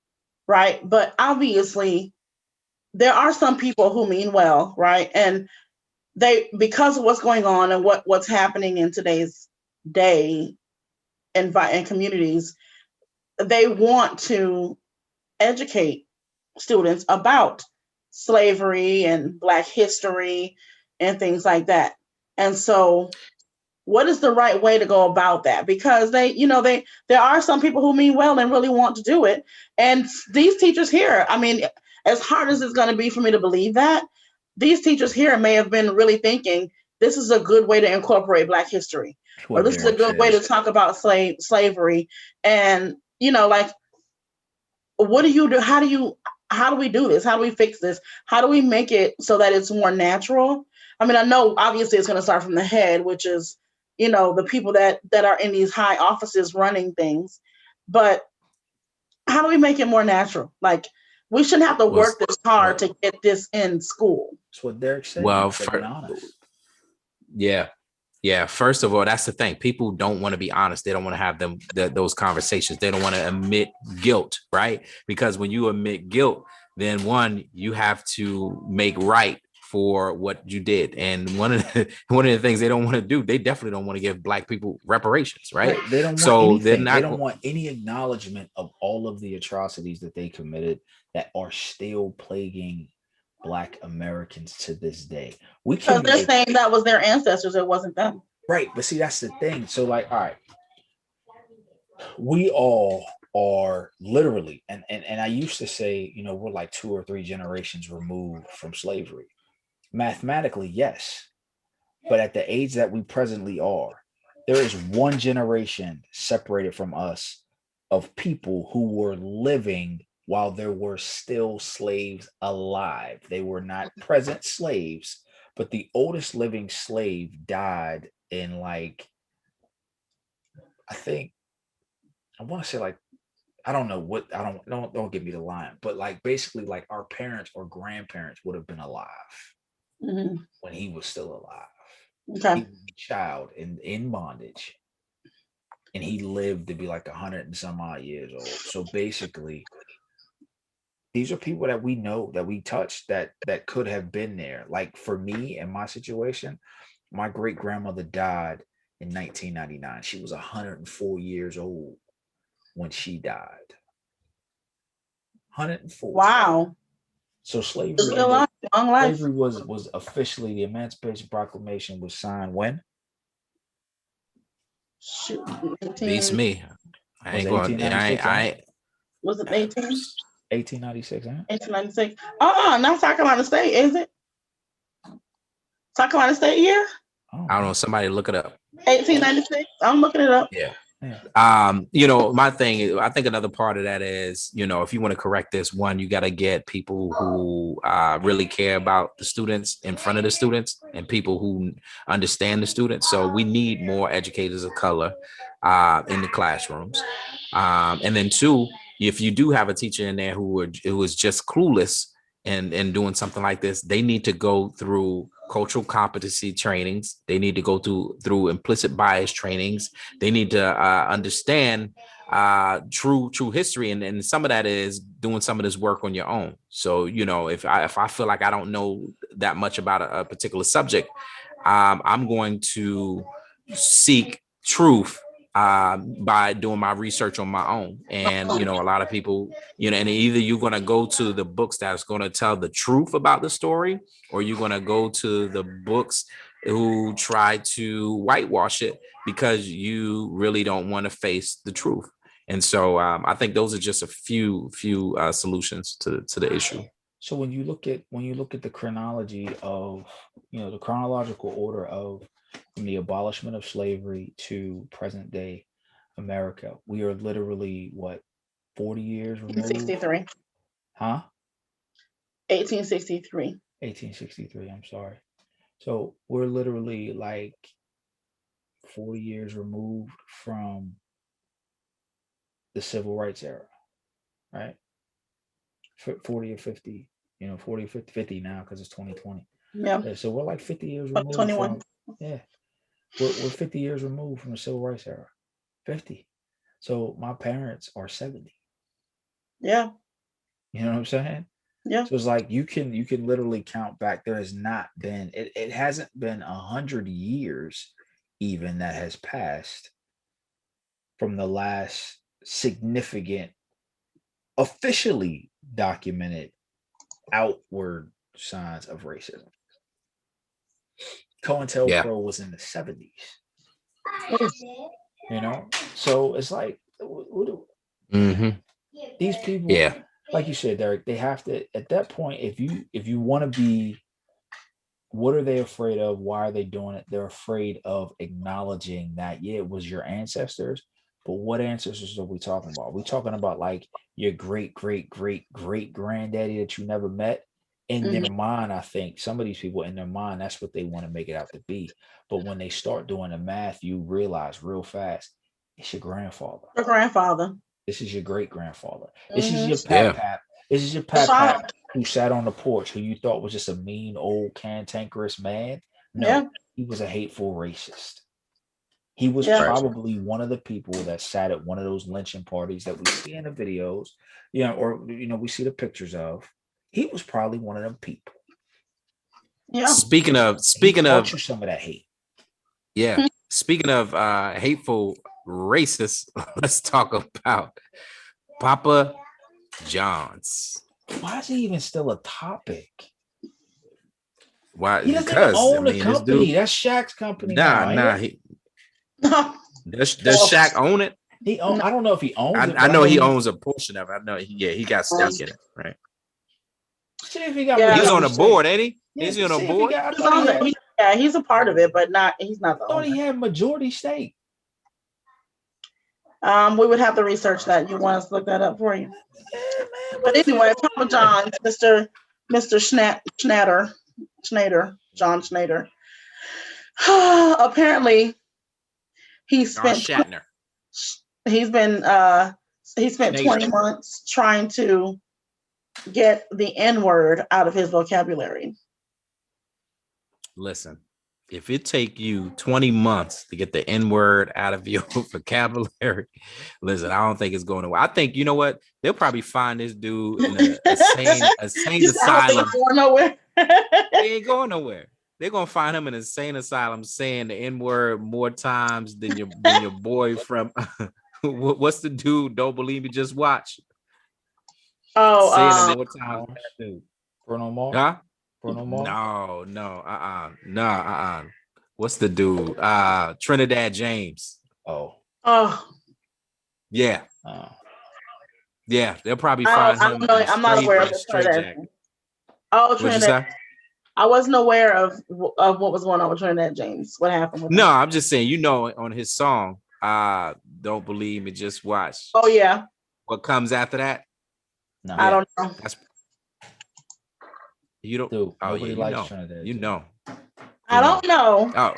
right? But obviously, there are some people who mean well, right? And they, because of what's going on and what's happening in today's day and communities, they want to educate students about slavery and Black history and things like that. And so, what is the right way to go about that? Because there are some people who mean well and really want to do it. And these teachers here, I mean, as hard as it's going to be for me to believe that, these teachers here may have been really thinking this is a good way to incorporate Black history, or What this is a Derek good way said. to talk about slavery. And like, what do you do? How do we do this? How do we fix this? How do we make it so that it's more natural? I mean, I know obviously it's going to start from the head, which is, the people that are in these high offices running things. But how do we make it more natural? Like, we shouldn't have to was work this hard well, to get this in school. That's what Derek said. well He said, be for honest. yeah. Yeah, first of all, that's the thing. People don't want to be honest. They don't want to have those conversations. They don't want to admit guilt, right? Because when you admit guilt, then one, you have to make right for what you did. And one of the things they don't want to do, they definitely don't want to give Black people reparations, right? Right. They don't want So they're anything. They not don't want any acknowledgement of all of the atrocities that they committed that are still plaguing Black Americans to this day. We Because can they're make saying that was their ancestors, it wasn't them. right, but see, that's the thing. So, like, all right, we all are literally, and I used to say, we're like 2 or 3 generations removed from slavery. Mathematically, yes, but at the age that we presently are, there is one generation separated from us of people who were living while there were still slaves alive. They were not present slaves, but the oldest living slave died in like, I think, I want to say like, I don't know what, don't give me the line, but like basically like our parents or grandparents would have been alive Mhm. when he was still alive. He Okay. was a child in bondage, and he lived to be like 100 and some odd years old. So basically, these are people that we know, that we touched, that could have been there. Like for me in my situation, my great grandmother died in 1999. She was 104 years old when she died. 104. Wow. So It's a long life. slavery was officially, the Emancipation Proclamation was signed when? Shoot, beats 18, me. I Was ain't it going. 1896, huh? was it 18? 1896, huh? 1896. Not South Carolina State, is it? South Carolina State year? Oh, I don't know. Somebody look it up. 1896. I'm looking it up. Yeah. yeah. My thing is, I think another part of that is, if you want to correct this, one, you got to get people who really care about the students in front of the students, and people who understand the students. So we need more educators of color in the classrooms. And then two, if you do have a teacher in there who is just clueless and doing something like this, they need to go through cultural competency trainings. They need to go through implicit bias trainings. They need to understand true history, and some of that is doing some of this work on your own. So if I feel like I don't know that much about a particular subject, I'm going to seek truth by doing my research on my own. And a lot of people, and either you're going to go to the books that's going to tell the truth about the story, or you're going to go to the books who try to whitewash it because you really don't want to face the truth. And so I think those are just a few solutions to the issue. So when you look at the chronology of, the chronological order of from the abolishment of slavery to present day America, we are literally what, 40 years removed? 1863. Huh? 1863. 1863. I'm sorry. So we're literally like 40 years removed from the civil rights era, right? 40 or 50 40, 50 now because it's 2020. Yeah. Yeah, so we're like 50 years But removed 21. from, yeah, we're 50 years removed from the civil rights era. 50. So my parents are 70. Yeah. You know what I'm saying? Yeah. So it's like you can literally count back. There has not been it hasn't been 100 years even that has passed from the last significant officially documented outward signs of racism. Yeah. COINTELPRO was in the 70s, so it's like Hmm. these people, Yeah. like you said, Derek, they have to at that point, if you want to be, what are they afraid of? Why are they doing it? They're afraid of acknowledging that, yeah, it was your ancestors, but what ancestors are we talking about? We talking about like your great, great, great, great granddaddy that you never met? In their mind, I think some of these people in their mind, that's what they want to make it out to be. But when they start doing the math, you realize real fast, it's your grandfather. Your grandfather. This is your great grandfather. This is your Yeah. pap. This is your That's pap right. who sat on the porch, who you thought was just a mean old cantankerous man. No, Yeah. he was a hateful racist. He was Yeah. Right. probably one of the people that sat at one of those lynching parties that we see in the videos, or we see the pictures of. He was probably one of them people. Yeah. Speaking of He taught you some of that hate. yeah. Speaking of hateful racists, let's talk about Papa John's. Why is he even still a topic? Why? He doesn't even Because own the this company. dude, That's Shaq's company now. nah. Ain't it? Does Shaq own it? I don't know if he owns it. I But know he owns a portion of it. I know he got stake in it, right? See if he got. Yeah. He's majority on the stake. board, ain't he? Yeah, Is he on see a if he board? got- I He's thought on he there. had- Yeah, he's a part of it, but he's not the I thought he owner. had majority stake. We would have to research that. You want us to look that up for you? Yeah, man. But anyway, Papa John's, Mr. Schneider, John Schneider. Apparently, he John spent Shatner. he spent Schneider. 20 months trying to get the N-word out of his vocabulary. Listen, if it take you 20 months to get the N-word out of your vocabulary, listen, I don't think it's going away. I think, you know what? They'll probably find this dude in a sane asylum. Going nowhere. He ain't going nowhere. They're gonna find him in an insane asylum saying the N-word more times than your boy from what's the dude? Don't believe me, just watch. Saying it more times than that dude. Bruno Mars. Huh? Bruno Mars. No. What's the dude? Trinidad James. Oh. Yeah. Oh. Yeah, they'll probably find I him. don't know. I'm not aware of the straight Trinidad. jacket. What'd you say? I wasn't aware of what was going on with Trinidad James. What happened with him? I'm just saying, on his song, Don't Believe Me, Just Watch. Oh yeah. What comes after that? No. I don't know. That's you don't. Dude, Oh nobody yeah, likes Trinidad. You know. I don't know. Oh,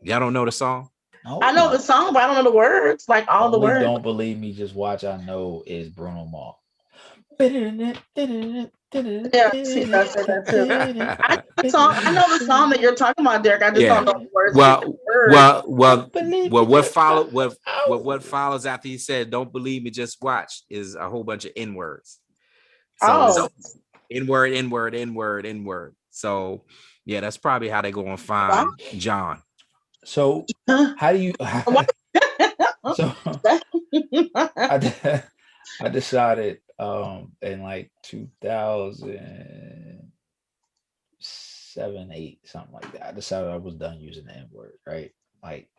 y'all don't know the song? No. I know the song, but I don't know the words. Like all the Only words. Don't Believe Me, Just Watch. I know is Bruno Mars. Yeah, she does say that too. I know the song that you're talking about, Derek. I just don't know the words. Well, what follows after he said "Don't believe me, just watch" is a whole bunch of N words. So N-word. So yeah, that's probably how they go and find John. So how do you? So I decided in like 2007, 8, something like that. I decided I was done using the N-word, right? Like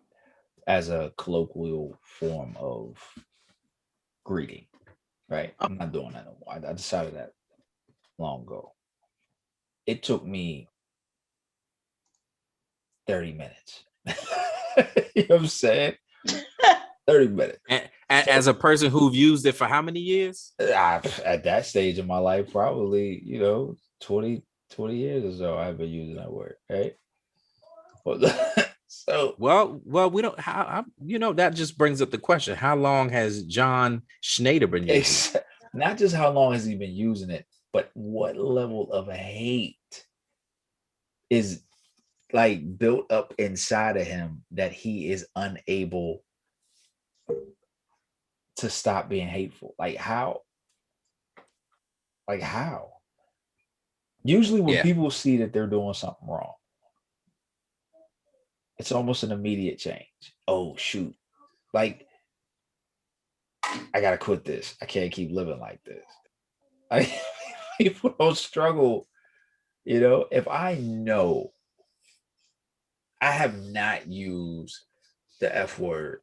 as a colloquial form of greeting, right? I'm not doing that no more. I decided that long ago. It took me 30 minutes. You know what I'm saying? 30 minutes. As a person who've used it for how many years? At that stage of my life, probably, 20 years or so, I've been using that word, right? So well, we don't. How that just brings up the question: how long has John Schneider been using? not just how long has he been using it, but what level of hate is like built up inside of him that he is unable to stop being hateful. Like how? Like how? Usually when Yeah. people see that they're doing something wrong, it's almost an immediate change. Oh shoot. Like I gotta quit this. I can't keep living like this. I people don't struggle, you know. If I know I have not used the F word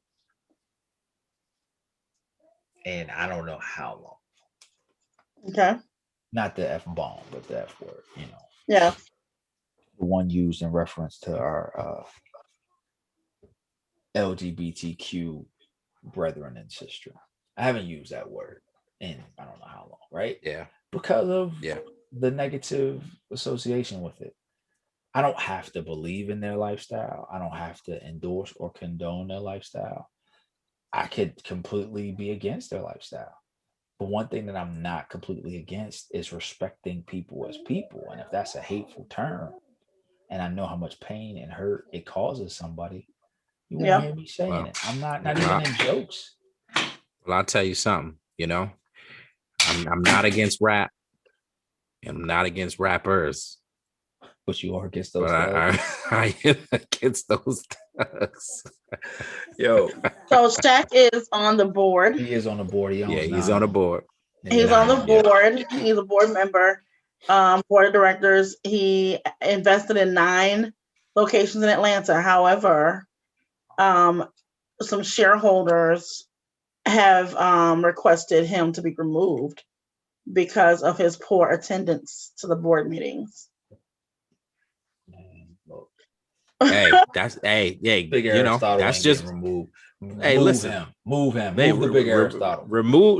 and I don't know how long. Okay. Not the F bomb, but the F word, you know. Yeah. The one used in reference to our LGBTQ brethren and sister. I haven't used that word in I don't know how long, right? Yeah. Because of Yeah. the negative association with it. I don't have to believe in their lifestyle. I don't have to endorse or condone their lifestyle. I could completely be against their lifestyle. But one thing that I'm not completely against is respecting people as people. And if that's a hateful term, and I know how much pain and hurt it causes somebody, you won't Yeah. hear me saying Well, it. I'm not well, even in jokes. Well, I'll tell you something, you know, I'm not against rap. I'm not against rappers, But you are against but those thugs. I am against those thugs. Yo, So Shaq is on the board. he is on the board. He Yeah, owns he's 9 on the of them. board. He's on the Yeah. board. He's a board member, board of directors. He invested in 9 locations in Atlanta. However, some shareholders have requested him to be removed because of his poor attendance to the board meetings. Man, look, Hey, that's hey, Big you know, Aristotle that's ain't just getting removed. hey, Move listen. him. Move him. Hey, Move the big Aristotle. remove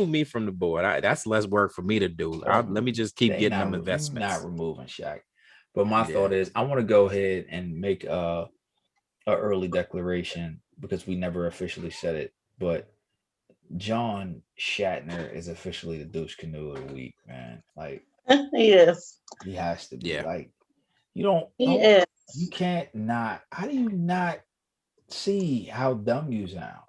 me from the board. That's less work for me to do. Let me just keep They getting not, them Not investments. removing Shaq. But my Yeah. thought is, I want to go ahead and make a early declaration because we never officially said it. But John Shatner is officially the douche canoe of the week, man. Like He is. he has to be. Yeah. Like you don't. He is. You can't not. How do you not see how dumb you sound?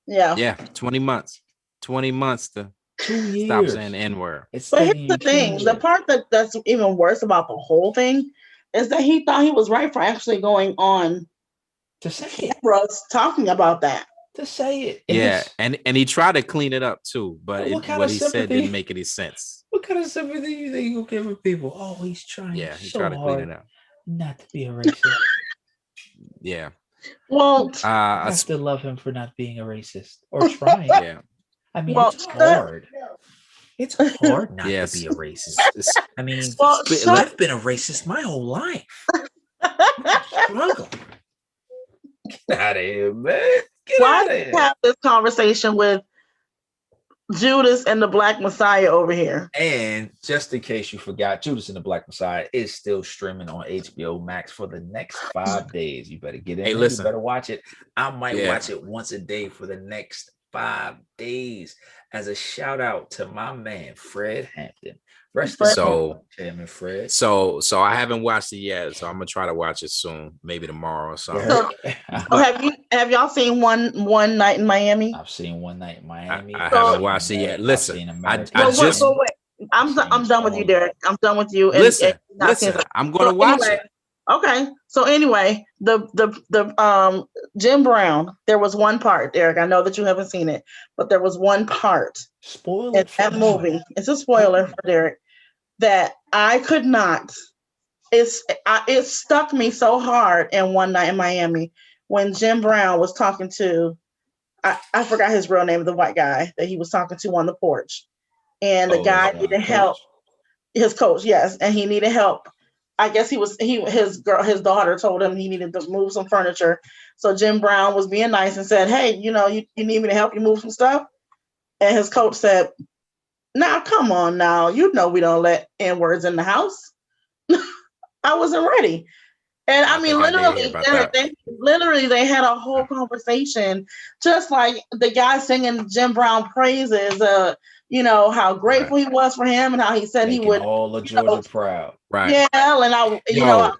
Yeah. Yeah, 20 months. 20 months to 2 years. stop saying the N-word. It's But taking here's the you 2 thing: the years. part that's even worse about the whole thing is that he thought he was right for actually going on To say it. camera talking about that. To say it. And Yeah, it's- and he tried to clean it up too, but What kind what of he said sympathy? didn't make any sense. What kind of sympathy you think you give with people? Oh, he's trying Yeah, he so tried to clean hard it up. not to be a racist. Yeah. Well, I have to love him for not being a racist or trying. Yeah. I mean, Well, it's hard. It's hard not Yes. to be a racist. I mean, well, I've been a racist my whole life. Struggle. Get out of here, man. Get why out do of you here. have this conversation with Judas and the Black Messiah over here? And just in case you forgot, Judas and the Black Messiah is still streaming on HBO Max for the next 5 days. You better get in Hey, there. listen. You better watch it. I might Yeah. watch it once a day for the next 5 days as a shout out to my man, Fred Hampton. Rest in So- peace, Chairman Fred. So I haven't watched it yet, so I'm gonna try to watch it soon, maybe tomorrow or something. So- have y'all seen one night in Miami? I've seen One Night in Miami. I I've haven't seen watched it yet. I've Listen, seen I American But just- wait. I'm done with you, Derek. I'm done with you. Listen, not seeing listen, it. I'm gonna watch it. Okay. So anyway, the Jim Brown, there was one part, Derek. I know that you haven't seen it, but there was one part Spoil in it for that me. movie. It's a spoiler for Derek that I could not. It stuck me so hard in One Night in Miami when Jim Brown was talking to I forgot his real name, the white guy that he was talking to on the porch, and the guy needed help. His coach, yes, and he needed help. I guess his daughter told him he needed to move some furniture. So Jim Brown was being nice and said, "Hey, you need me to help you move some stuff?" And his coach said, "Now, come on now. You know we don't let N-words in the house." I wasn't ready. And I I mean, think I did hear literally, about that. they had a whole conversation, just like the guy singing Jim Brown praises. How grateful he was for him, and how he said he Making would, all of you know, Georgia proud. Right. yeah, and Yo,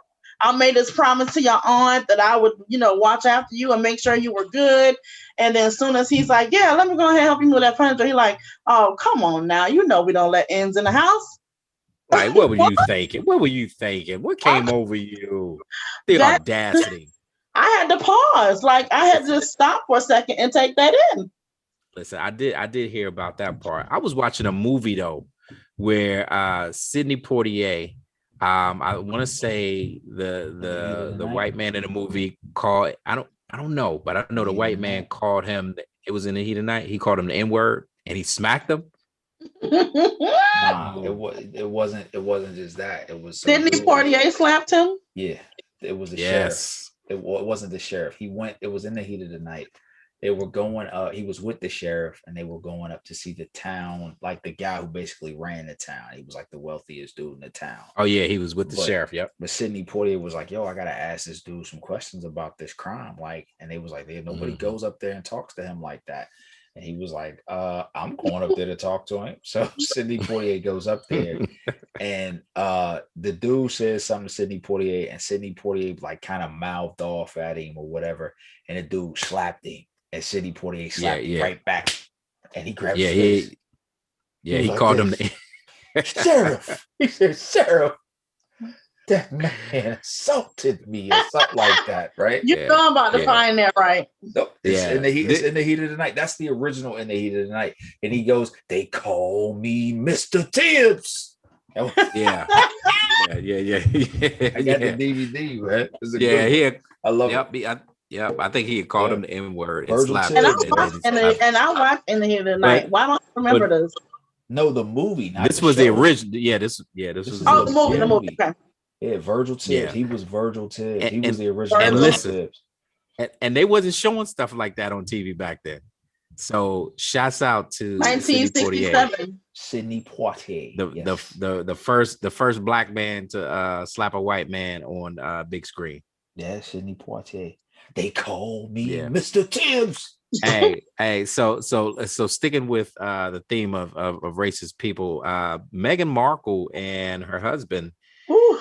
I made this promise to your aunt that I would, watch after you and make sure you were good. And then as soon as he's like, yeah, let me go ahead and help you move that furniture, he's like, oh, come on now, we don't let ends in the house. like, what were What? you thinking? What were you thinking? What came over you? The That audacity. I had to pause, like I had to just stop for a second and take that in. Listen, I did hear about that part. I was watching a movie though, where Sidney Poitier, I want to say the white man in the movie called, I don't know, but I know the white man called him, it was in the heat of the night, he called him the N-word and he smacked him. Nah, it wasn't just that. It was Sidney Poitier slapped him. Yeah, it was the sheriff. Yes. It wasn't the sheriff. It was in the heat of the night. They were going he was with the sheriff and they were going up to see the town, like the guy who basically ran the town. He was like the wealthiest dude in the town. Oh yeah, he was with the sheriff. Yep. But Sidney Poitier was like, yo, I gotta ask this dude some questions about this crime. Like, and they was like, nobody goes up there and talks to him like that. And he was like, I'm going up there to talk to him. So Sidney Poitier goes up there and the dude says something to Sidney Poitier, and Sidney Poitier like kind of mouthed off at him or whatever. And the dude slapped him. And Sidney Poitier slapped him right back. And he grabbed his face. He like called him Sheriff. He said, Sheriff, that man assaulted me or something like that, right? You know I'm about to find that, right? No, it's in the heat of the night. That's the original In the Heat of the Night. And he goes, they call me Mr. Tibbs. yeah. yeah. I got the DVD, man. I love it. I think he had called him the N-word and slapped him. And I watched In the Heat of the Night. Why don't I remember this? No, the movie. This was the original. This was the movie. Okay. Yeah, Virgil Tibbs. Yeah. He was Virgil Tibbs. He was the original. And listen, and they wasn't showing stuff like that on TV back then. So shouts out to 1967. Sidney Poitier. The first black man to slap a white man on big screen. Yeah, Sidney Poitier. They call me Mr. Tibbs. hey, so sticking with the theme of racist people, Meghan Markle and her husband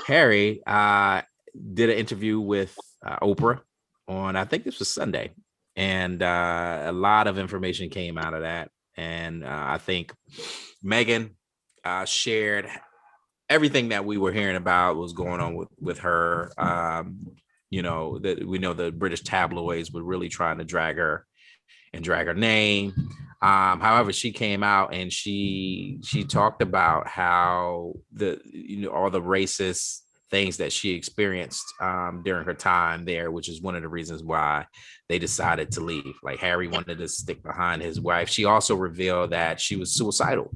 Harry did an interview with Oprah on, I think this was Sunday, and a lot of information came out of that, and I think Meghan shared everything that we were hearing about was going on with her. That we know the British tabloids were really trying to drag her name. However, she came out and she talked about how all the racist things that she experienced during her time there, which is one of the reasons why they decided to leave. Like Harry wanted to stick behind his wife. She also revealed that she was suicidal.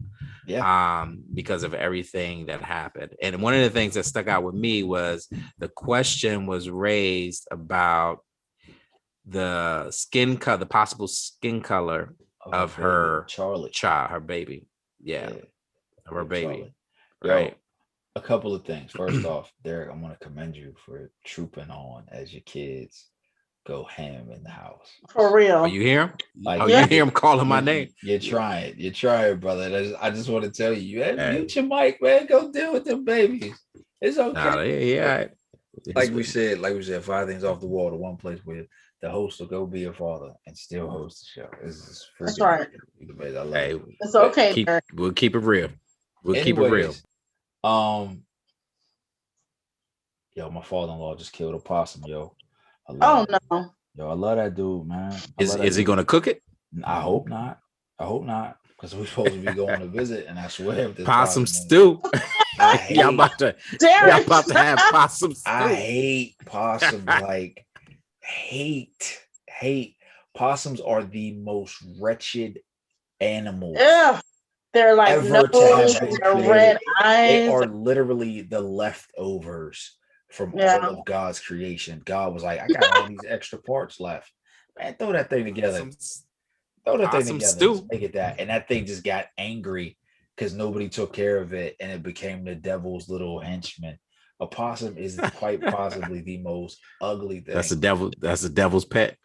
Because of everything that happened. And one of the things that stuck out with me was the question was raised about the possible skin color of her her baby. Of her baby. Right. A couple of things. First off, Derek, I want to commend you for trooping on as your kids go ham in the house. For real. Oh, you hear him? You hear him calling my name? You're trying, brother. I just want to tell you, mute your mic, man. Go deal with them babies. It's okay. Like we said, 5 things off the wall. The one place where the host will go be a father and still host the show. That's right. I love it. It's okay. We'll keep it real. Keep it real. Yo, my father-in-law just killed a possum, yo. No. Yo, I love that dude, man. Is he gonna cook it? I hope not. Because we're supposed to be going to visit, and I swear if this possum stew. Y'all about to have possum stew. I hate possums. Like hate. Possums are the most wretched animals. Yeah. They're like nose, red eyes. They are literally the leftovers from all of God's creation. God was like, I got all these extra parts left. Man, throw that thing together. Throw that thing together. Stew. Make it that. And that thing just got angry because nobody took care of it, and it became the devil's little henchman. A possum is quite possibly the most ugly thing. That's the devil. That's the devil's pet.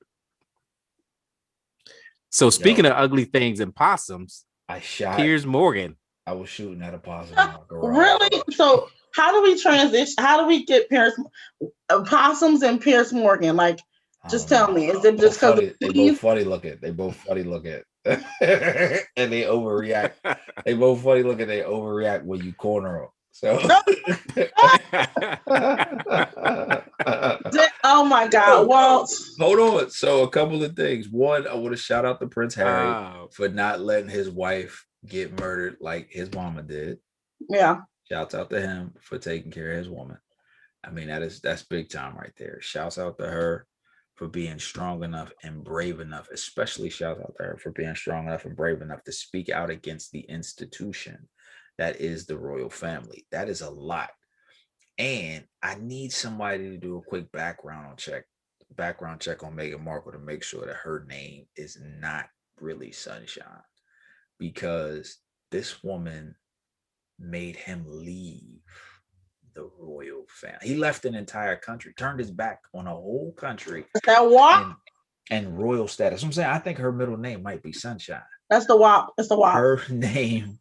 So speaking of ugly things and possums, I shot. Piers Morgan. I was shooting at a possum in my garage. Really? So how do we transition? How do we get possums and Pierce Morgan? Like, just tell me. Is it just because they both funny looking? They both funny looking, and they overreact. They both funny looking. They overreact when you corner them. So, oh my God, Walt. Hold on. So a couple of things. One, I want to shout out to Prince Harry for not letting his wife get murdered like his mama did. Yeah. Shouts out to him for taking care of his woman. I mean, that's big time right there. Shouts out to her for being strong enough and brave enough, especially shouts out to her for being strong enough and brave enough to speak out against the institution that is the royal family. That is a lot. And I need somebody to do a quick background check on Meghan Markle to make sure that her name is not really Sunshine, because this woman made him leave the royal family. He left an entire country, turned his back on a whole country. Is that WAP? And royal status. I'm saying I think her middle name might be Sunshine. That's the WAP. It's the WAP. Her name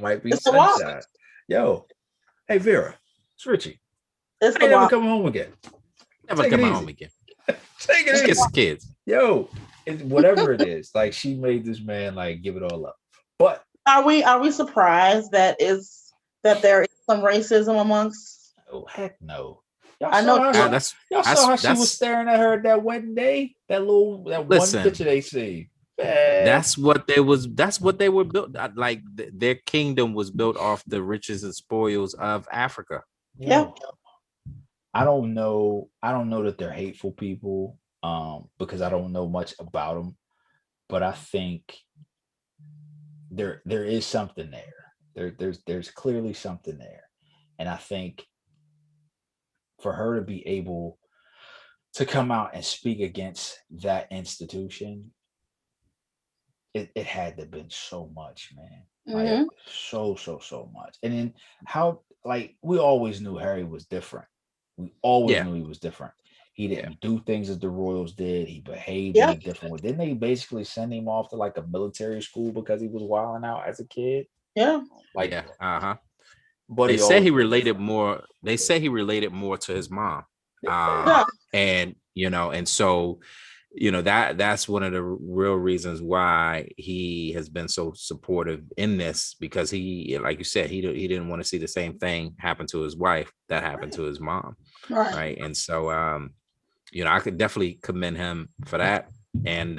might be Sunshine. Yo, hey Vera, it's Richie. It's I never coming home again. Never coming home again. Take it Just easy. get some kids. Yo, whatever it is, like she made this man like give it all up. But are we surprised that there is some racism amongst? Oh heck no. I know y'all saw how she was staring at her at that wedding day. That one picture they see. That's what they were built like. Their kingdom was built off the riches and spoils of Africa. Yeah. I don't know that they're hateful people, because I don't know much about them, but I think there is something there. There's clearly something there, and I think for her to be able to come out and speak against that institution, it had to have been so much, man. Like so much. And then how, like, we always knew Harry was different. We always knew he was different. He didn't do things as the royals did. He behaved in a different way. Didn't they basically send him off to like a military school because he was wilding out as a kid? Yeah. Like, but they say he related more. They say he related more to his mom. And and so that's one of the real reasons why he has been so supportive in this, because he, like you said, he didn't want to see the same thing happen to his wife that happened to his mom. Right. And so I could definitely commend him for that. And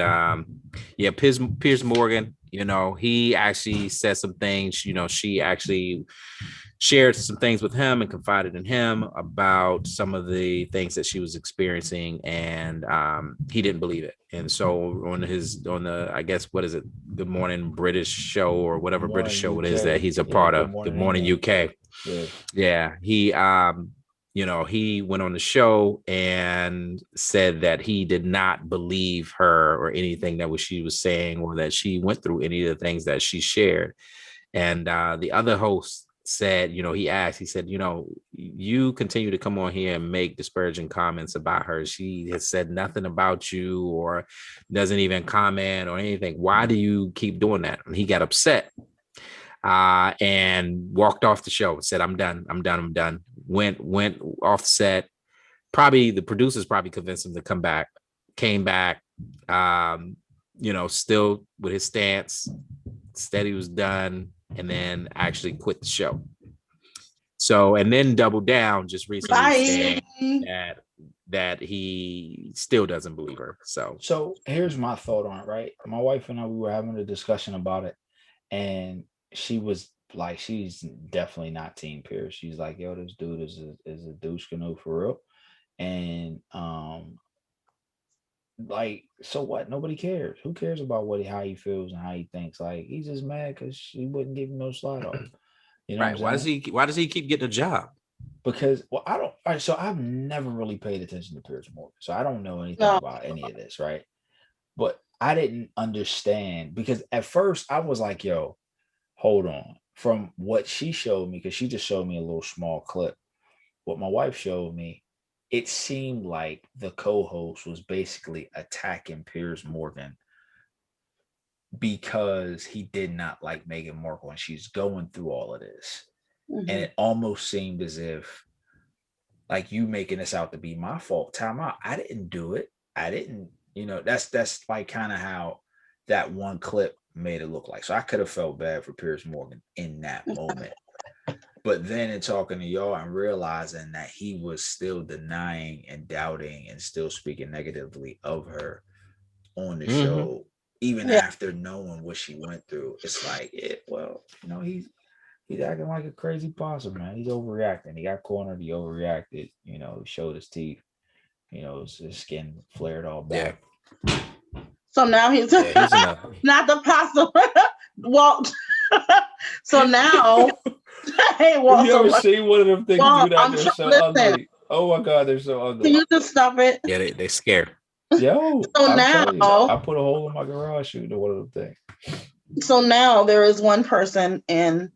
Piers Morgan, he actually said some things. She actually shared some things with him and confided in him about some of the things that she was experiencing, and he didn't believe it. And so on the, I guess, what is it, Good Morning British show or whatever British show it is that he's a part of, Good Morning UK. He went on the show and said that he did not believe her or anything that she was saying, or that she went through any of the things that she shared. And the other host said, he said, you continue to come on here and make disparaging comments about her. She has said nothing about you or doesn't even comment or anything. Why do you keep doing that? And he got upset and walked off the show and said, I'm done. Went off set. Probably the producers convinced him to come back, came back, still with his stance, said he was done, and then actually quit the show. So, and then doubled down just recently saying that he still doesn't believe her. So here's my thought on it, right? My wife and I, we were having a discussion about it, and she was like, she's definitely not Team Pierce. She's like, yo, this dude is a douche canoe for real. And like, so what? Nobody cares. Who cares about how he feels and how he thinks? Like, he's just mad because she wouldn't give him no slide off. Right. Why does he keep getting a job? Because I don't. All right, so I've never really paid attention to Piers Morgan, so I don't know anything about any of this, right? But I didn't understand, because at first I was like, yo, hold on. From what she showed me, because she just showed me a little small clip, what my wife showed me, it seemed like the co-host was basically attacking Piers Morgan because he did not like Meghan Markle and she's going through all of this. And Mhm. it almost seemed as if, like, you making this out to be my fault. Time out. I didn't do it. I didn't, that's like kind of how that one clip made it look like. So I could have felt bad for Piers Morgan in that moment. But then in talking to y'all and realizing that he was still denying and doubting and still speaking negatively of her on the show, even Yeah. after knowing what she went through, it's like, he's acting like a crazy possum, man. He's overreacting. He got cornered. He overreacted. He showed his teeth. His skin flared all Yeah. back. So now he's Yeah, he's enough. not the possum. Walt. So now, hey, Walt. You So, ever seen one of them things Well, do that? I'm They're trying- so listen. ugly. Oh my god, they're so can ugly. you just stop it? Yeah, they scared. Yo, So I'm now- telling you, I put a hole in my garage shooting one of them things. So now there is one person in.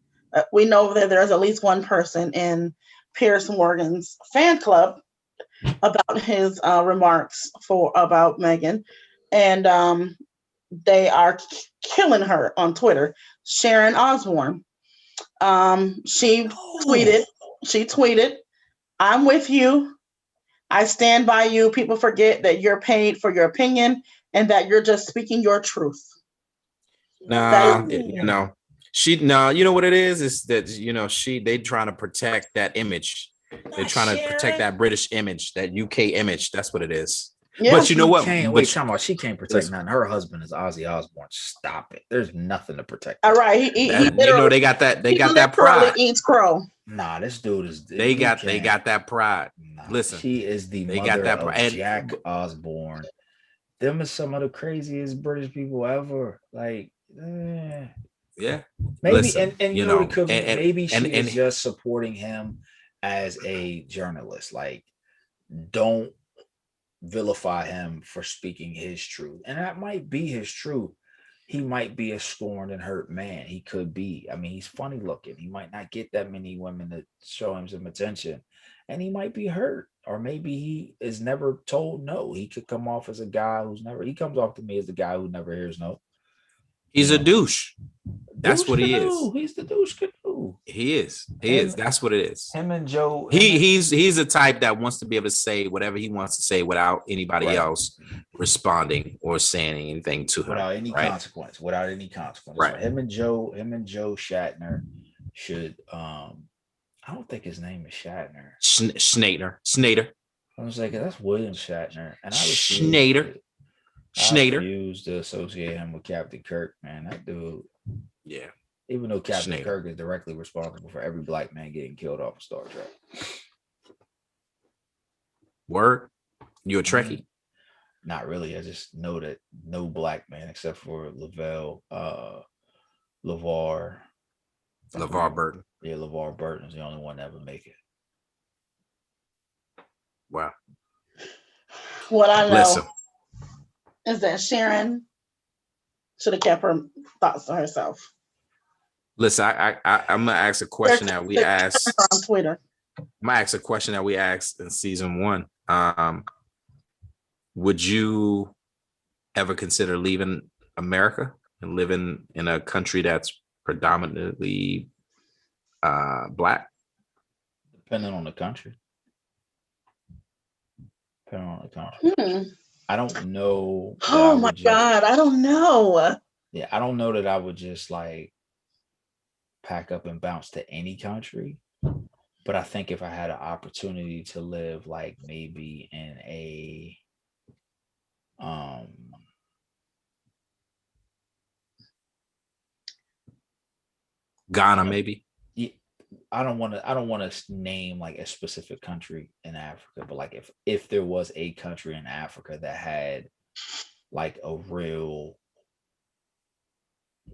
We know that there's at least one person in Piers Morgan's fan club about his remarks about Meghan, and they are killing her on Twitter. Sharon Osbourne. She tweeted, "I'm with you. I stand by you. People forget that you're paid for your opinion and that you're just speaking your truth." Nah, you know what it is that they trying to protect that image. They're trying to protect that British image, that UK image. That's what it is. Yeah. But you know what? She can't protect nothing. Her husband is Ozzy Osbourne. Stop it. There's nothing to protect. All right. He they got that pride. Eats crow. Nah, this dude is. They got that pride. Nah, Listen, she is the they mother got that of pride. Jack Osbourne. Them are some of the craziest British people ever. Like, yeah, maybe, listen, and you know what it could be. Maybe she and is just supporting him as a journalist. Like, don't vilify him for speaking his truth, and that might be his truth. He might be a scorned and hurt man. He could be. I mean, he's funny looking. He might not get that many women to show him some attention, and he might be hurt, or maybe he is never told no. He could come off as a guy who's never. He comes off to me as the guy who never hears no. he's a douche. That's what he is. He's the douche canoe. He is. He is. That's what it is. Him and Joe. He's the type that wants to be able to say whatever he wants to say without anybody else responding or saying anything to him. Without any consequence. Without any consequence. Right. So him and Joe Shatner should. I don't think his name is Shatner. Snader. I was like, that's William Shatner. And I Snader. Used to associate him with Captain Kirk, man. That dude. Yeah. Even though Captain Kirk is directly responsible for every black man getting killed off of Star Trek. Word? You a Trekkie? Not really. I just know that no black man except for LeVar Burton. Yeah, LeVar Burton is the only one to ever make it. Wow. What I know is that Sharon should have kept her thoughts to herself. Listen, I'm gonna ask a question that we asked on Twitter. I'm gonna ask a question that we asked in season 1. Would you ever consider leaving America and living in a country that's predominantly black? Depending on the country. I don't know. Oh my God, I don't know. Yeah, I don't know that I would just like pack up and bounce to any country. But I think if I had an opportunity to live like maybe in a Ghana, maybe. Yeah, I don't want to name like a specific country in Africa, but like if there was a country in Africa that had like a real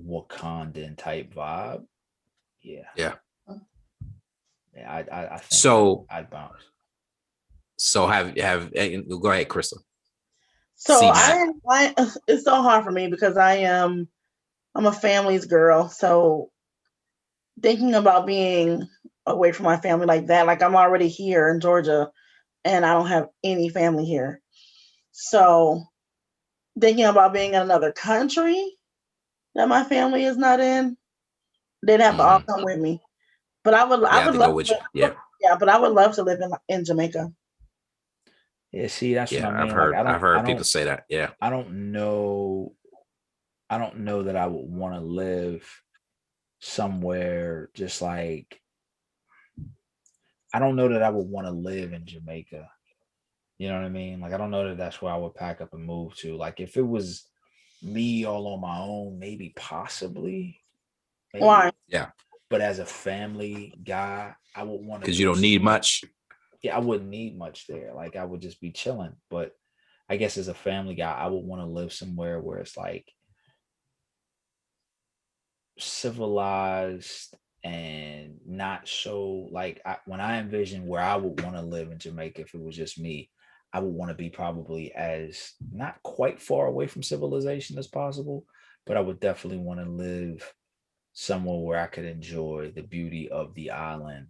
Wakandan type vibe, yeah, I think so I'd bounce. So have go ahead, Crystal. So I it's so hard for me because I'm a family's girl. So thinking about being away from my family like that. Like I'm already here in Georgia and I don't have any family here. So thinking about being in another country that my family is not in, they'd have to all come with me. But I They have would to love go with to you. Yeah. yeah, but I would love to live in Jamaica. Yeah, see, that's what Yeah. I I've mean. Like, heard people say that. Yeah. I don't know. I don't know that I would want to live somewhere just like. I don't know that I would want to live in Jamaica. You know what I mean? Like, I don't know that that's where I would pack up and move to. Like, if it was me all on my own, maybe possibly. Maybe. Why? Yeah. But as a family guy, I would want to. Because you don't need much. Yeah, I wouldn't need much there. Like, I would just be chilling. But I guess as a family guy, I would want to live somewhere where it's like civilized and not so like when I envision where I would want to live in Jamaica, if it was just me, I would want to be probably as not quite far away from civilization as possible, but I would definitely want to live somewhere where I could enjoy the beauty of the island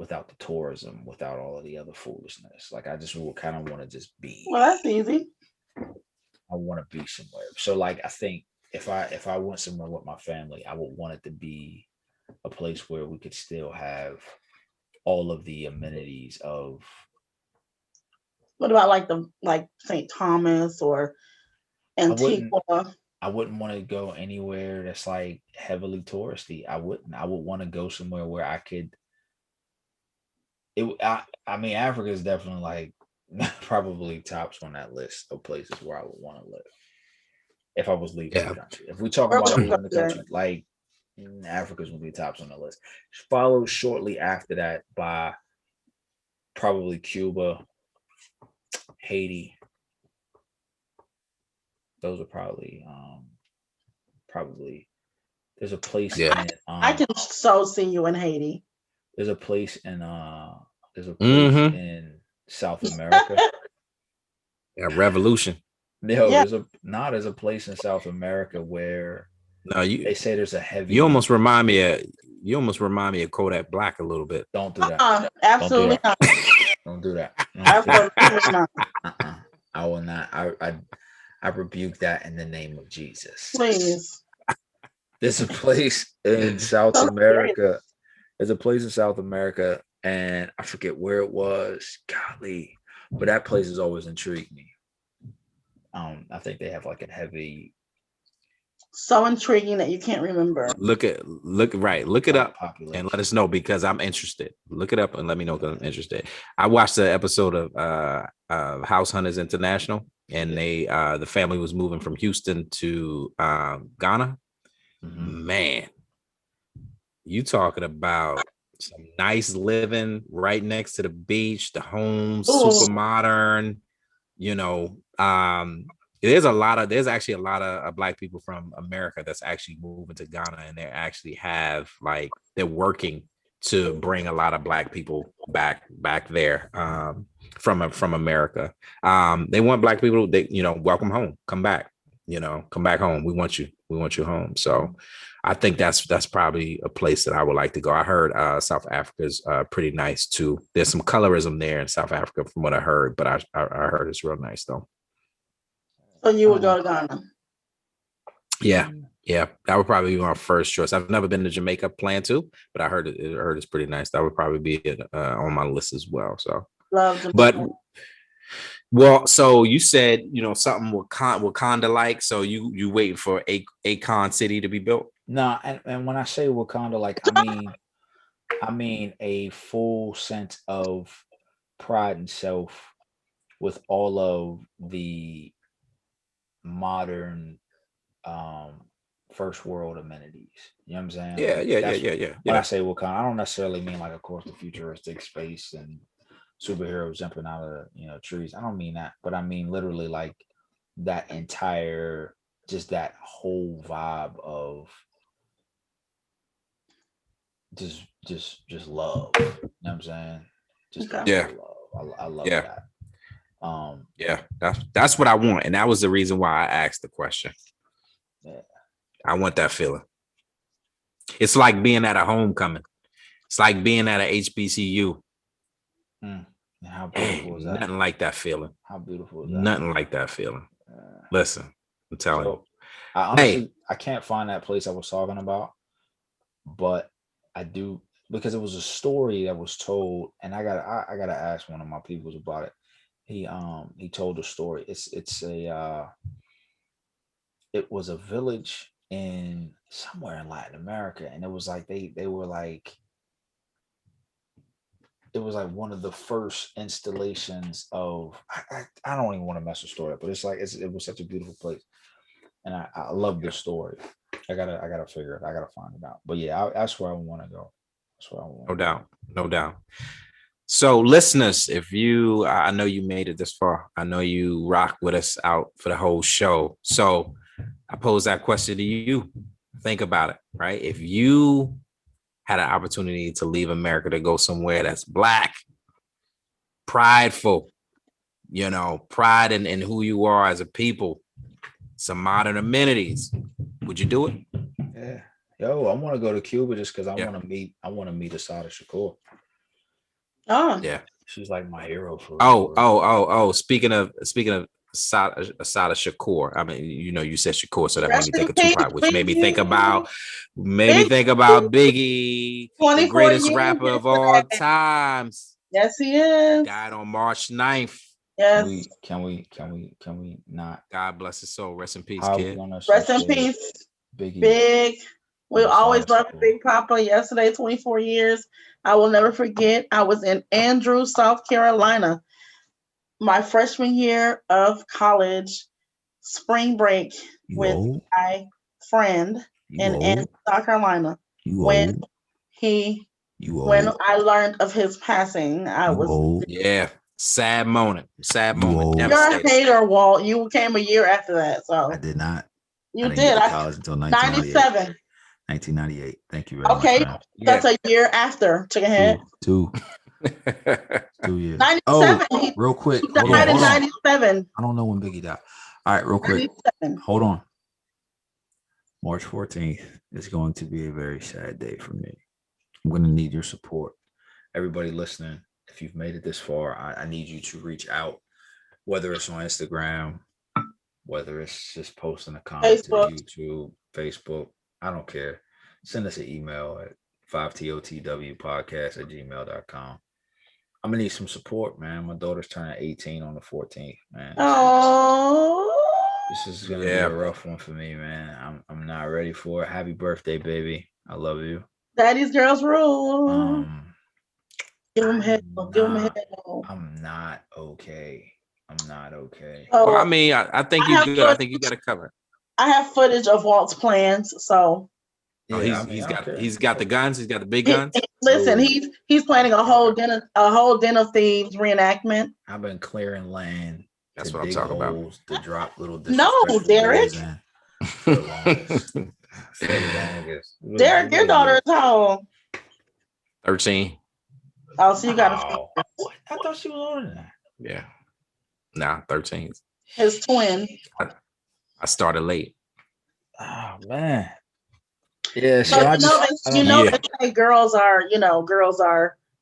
without the tourism, without all of the other foolishness. Like I just would kind of want to just be. Well, that's easy. I want to be somewhere. So like I think if I went somewhere with my family, I would want it to be a place where we could still have all of the amenities of. What about like St. Thomas or Antigua? I wouldn't want to go anywhere that's like heavily touristy. I wouldn't. I would want to go somewhere where I could. I mean, Africa is definitely like probably tops on that list of places where I would want to live if I was leaving the country. If we talk about leaving the country, like Africa's gonna be tops on the list. Followed shortly after that by probably Cuba, Haiti. Those are probably there's a place Yeah. in I can so see you in Haiti. there's a place in in South America. Yeah. Revolution. No, Yeah. there's a place in South America where No, they say there's a heavy. You almost remind me of Kodak Black a little bit. Don't do that. Absolutely not. Don't do that. Absolutely not. I will not. I rebuke that in the name of Jesus. Please. There's a place in South America. There's a place in South America, and I forget where it was. Golly, but that place has always intrigued me. I think they have like a heavy. So intriguing that you can't remember. Look it up population. and let us know because I'm interested. Look it up and let me know because I'm interested. I watched the episode of House Hunters International, and they the family was moving from Houston to Ghana. Mm-hmm. Man, you talking about some nice living right next to the beach, the homes, super modern, you know. There's actually a lot of Black people from America that's actually moving to Ghana, and they actually have they're working to bring a lot of Black people back there from America. They want Black people, welcome home, come back, come back home. We want you home. So I think that's probably a place that I would like to go. I heard South Africa's pretty nice too. There's some colorism there in South Africa from what I heard, but I heard it's real nice though. So you would go to Ghana? Yeah, that would probably be my first choice. I've never been to Jamaica, plan to, but I heard it's pretty nice. That would probably be on my list as well. So, love Jamaica. But well, so you said something Wakanda like. So you waiting for Akon City to be built? No, and when I say Wakanda, like I mean a full sense of pride and self with all of the modern first world amenities. You know what I'm saying? Yeah. When I say Wakanda, I don't necessarily mean like, of course, the futuristic space and superheroes jumping out of trees. I don't mean that, but I mean literally like that entire, just that whole vibe of just love. You know what I'm saying? Just love. I love that. That's what I want, and that was the reason why I asked the question. I want that feeling. It's like being at a homecoming. It's like being at a HBCU. How beautiful is that? Nothing like that feeling. How beautiful is that? Nothing like that feeling. Listen, I'm telling you. I honestly, I can't find that place I was talking about, but I do, because it was a story that was told, and I gotta ask one of my peoples about it. He told a story. It was a village in somewhere in Latin America, and it was like it was like one of the first installations of I don't even want to mess the story up, but it's like it was such a beautiful place, and I love this story. I gotta figure it. I gotta find it out. But yeah, that's where I want to go. That's where I want. No doubt. So, listeners, I know you made it this far. I know you rock with us out for the whole show. So, I pose that question to you. Think about it, right? If you had an opportunity to leave America to go somewhere that's Black, prideful, pride in who you are as a people, some modern amenities, would you do it? Yeah. Yo, I want to go to Cuba just because I want to meet Assata Shakur. Oh, Yeah. She's like my hero for Speaking of Assata Shakur, I mean, you said Shakur, so that made me think of Tupac, which made me think about Biggie, the greatest rapper of all times. Yes, he is. Died on March 9th. Yes. Can we not? God bless his soul. Rest in peace, How kid. Rest in peace, Biggie. Big. We'll always love Shakur. Big Papa. Yesterday, 24 years. I will never forget. I was in Andrews, South Carolina, my freshman year of college, spring break with my friend in Andrews, South Carolina. When I learned of his passing, I was sad moment. You're a hater, Walt. You came a year after that, so I did not. You I did. Get to college until 97. 1998. Thank you very much. Okay, that's a year after. Chicken head. 2 years. 97. Real quick. He died in 97. I don't know when Biggie died. All right, real quick. 97. Hold on. March 14th is going to be a very sad day for me. I'm going to need your support. Everybody listening, if you've made it this far, I need you to reach out, whether it's on Instagram, whether it's just posting a comment to YouTube, Facebook. I don't care. Send us an email at 5totwpodcast@gmail.com. I'm gonna need some support, man. My daughter's turning 18 on the 14th, man. This is gonna be a rough one for me, man. I'm not ready for it. Happy birthday, baby. I love you. Daddy's girls rule. Give him hell. Give him hell. I'm not okay. Well, I mean, I think you're good. I think you got to cover it. I have footage of Walt's plans, so he's got the guns. He's got the big guns. Listen, he's planning a whole Den of Thieves reenactment. I've been clearing land. That's what I'm talking about. To drop little. No, Derek. Derek, your daughter is how old? 13. Oh, so you got I thought she was older than that. Yeah. Nah, 13. His twin. I started late. Oh man. Yeah. So they say girls are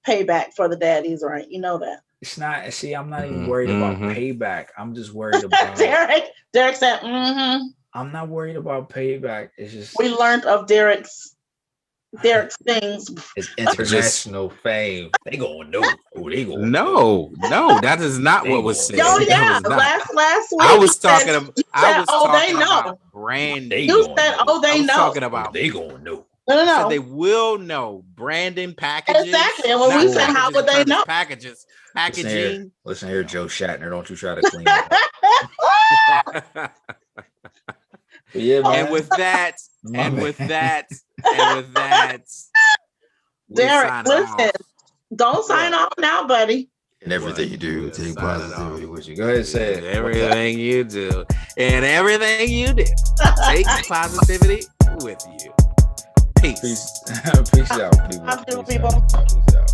payback for the daddies, right? You know that. It's not. See, I'm not even worried about payback. I'm just worried about Derek said, I'm not worried about payback. It's just we learned of Derek's things. It's international fame. They gonna know who they gonna No, that is not what was said. Oh yeah, last week I was talking about branding. You said, they know. Talking about they gonna know. No. They will know. Branding packages. Exactly. And when we said how would they know? Packaging. Listen here, Joe Shatner. Don't you try to clean it up. Yeah, man. And with that, Derek, listen, don't sign off now, buddy. And everything you do, take positivity with you. Go ahead and say it. Everything you do, and everything you do, take positivity with you. Peace. Peace out, people. Peace out.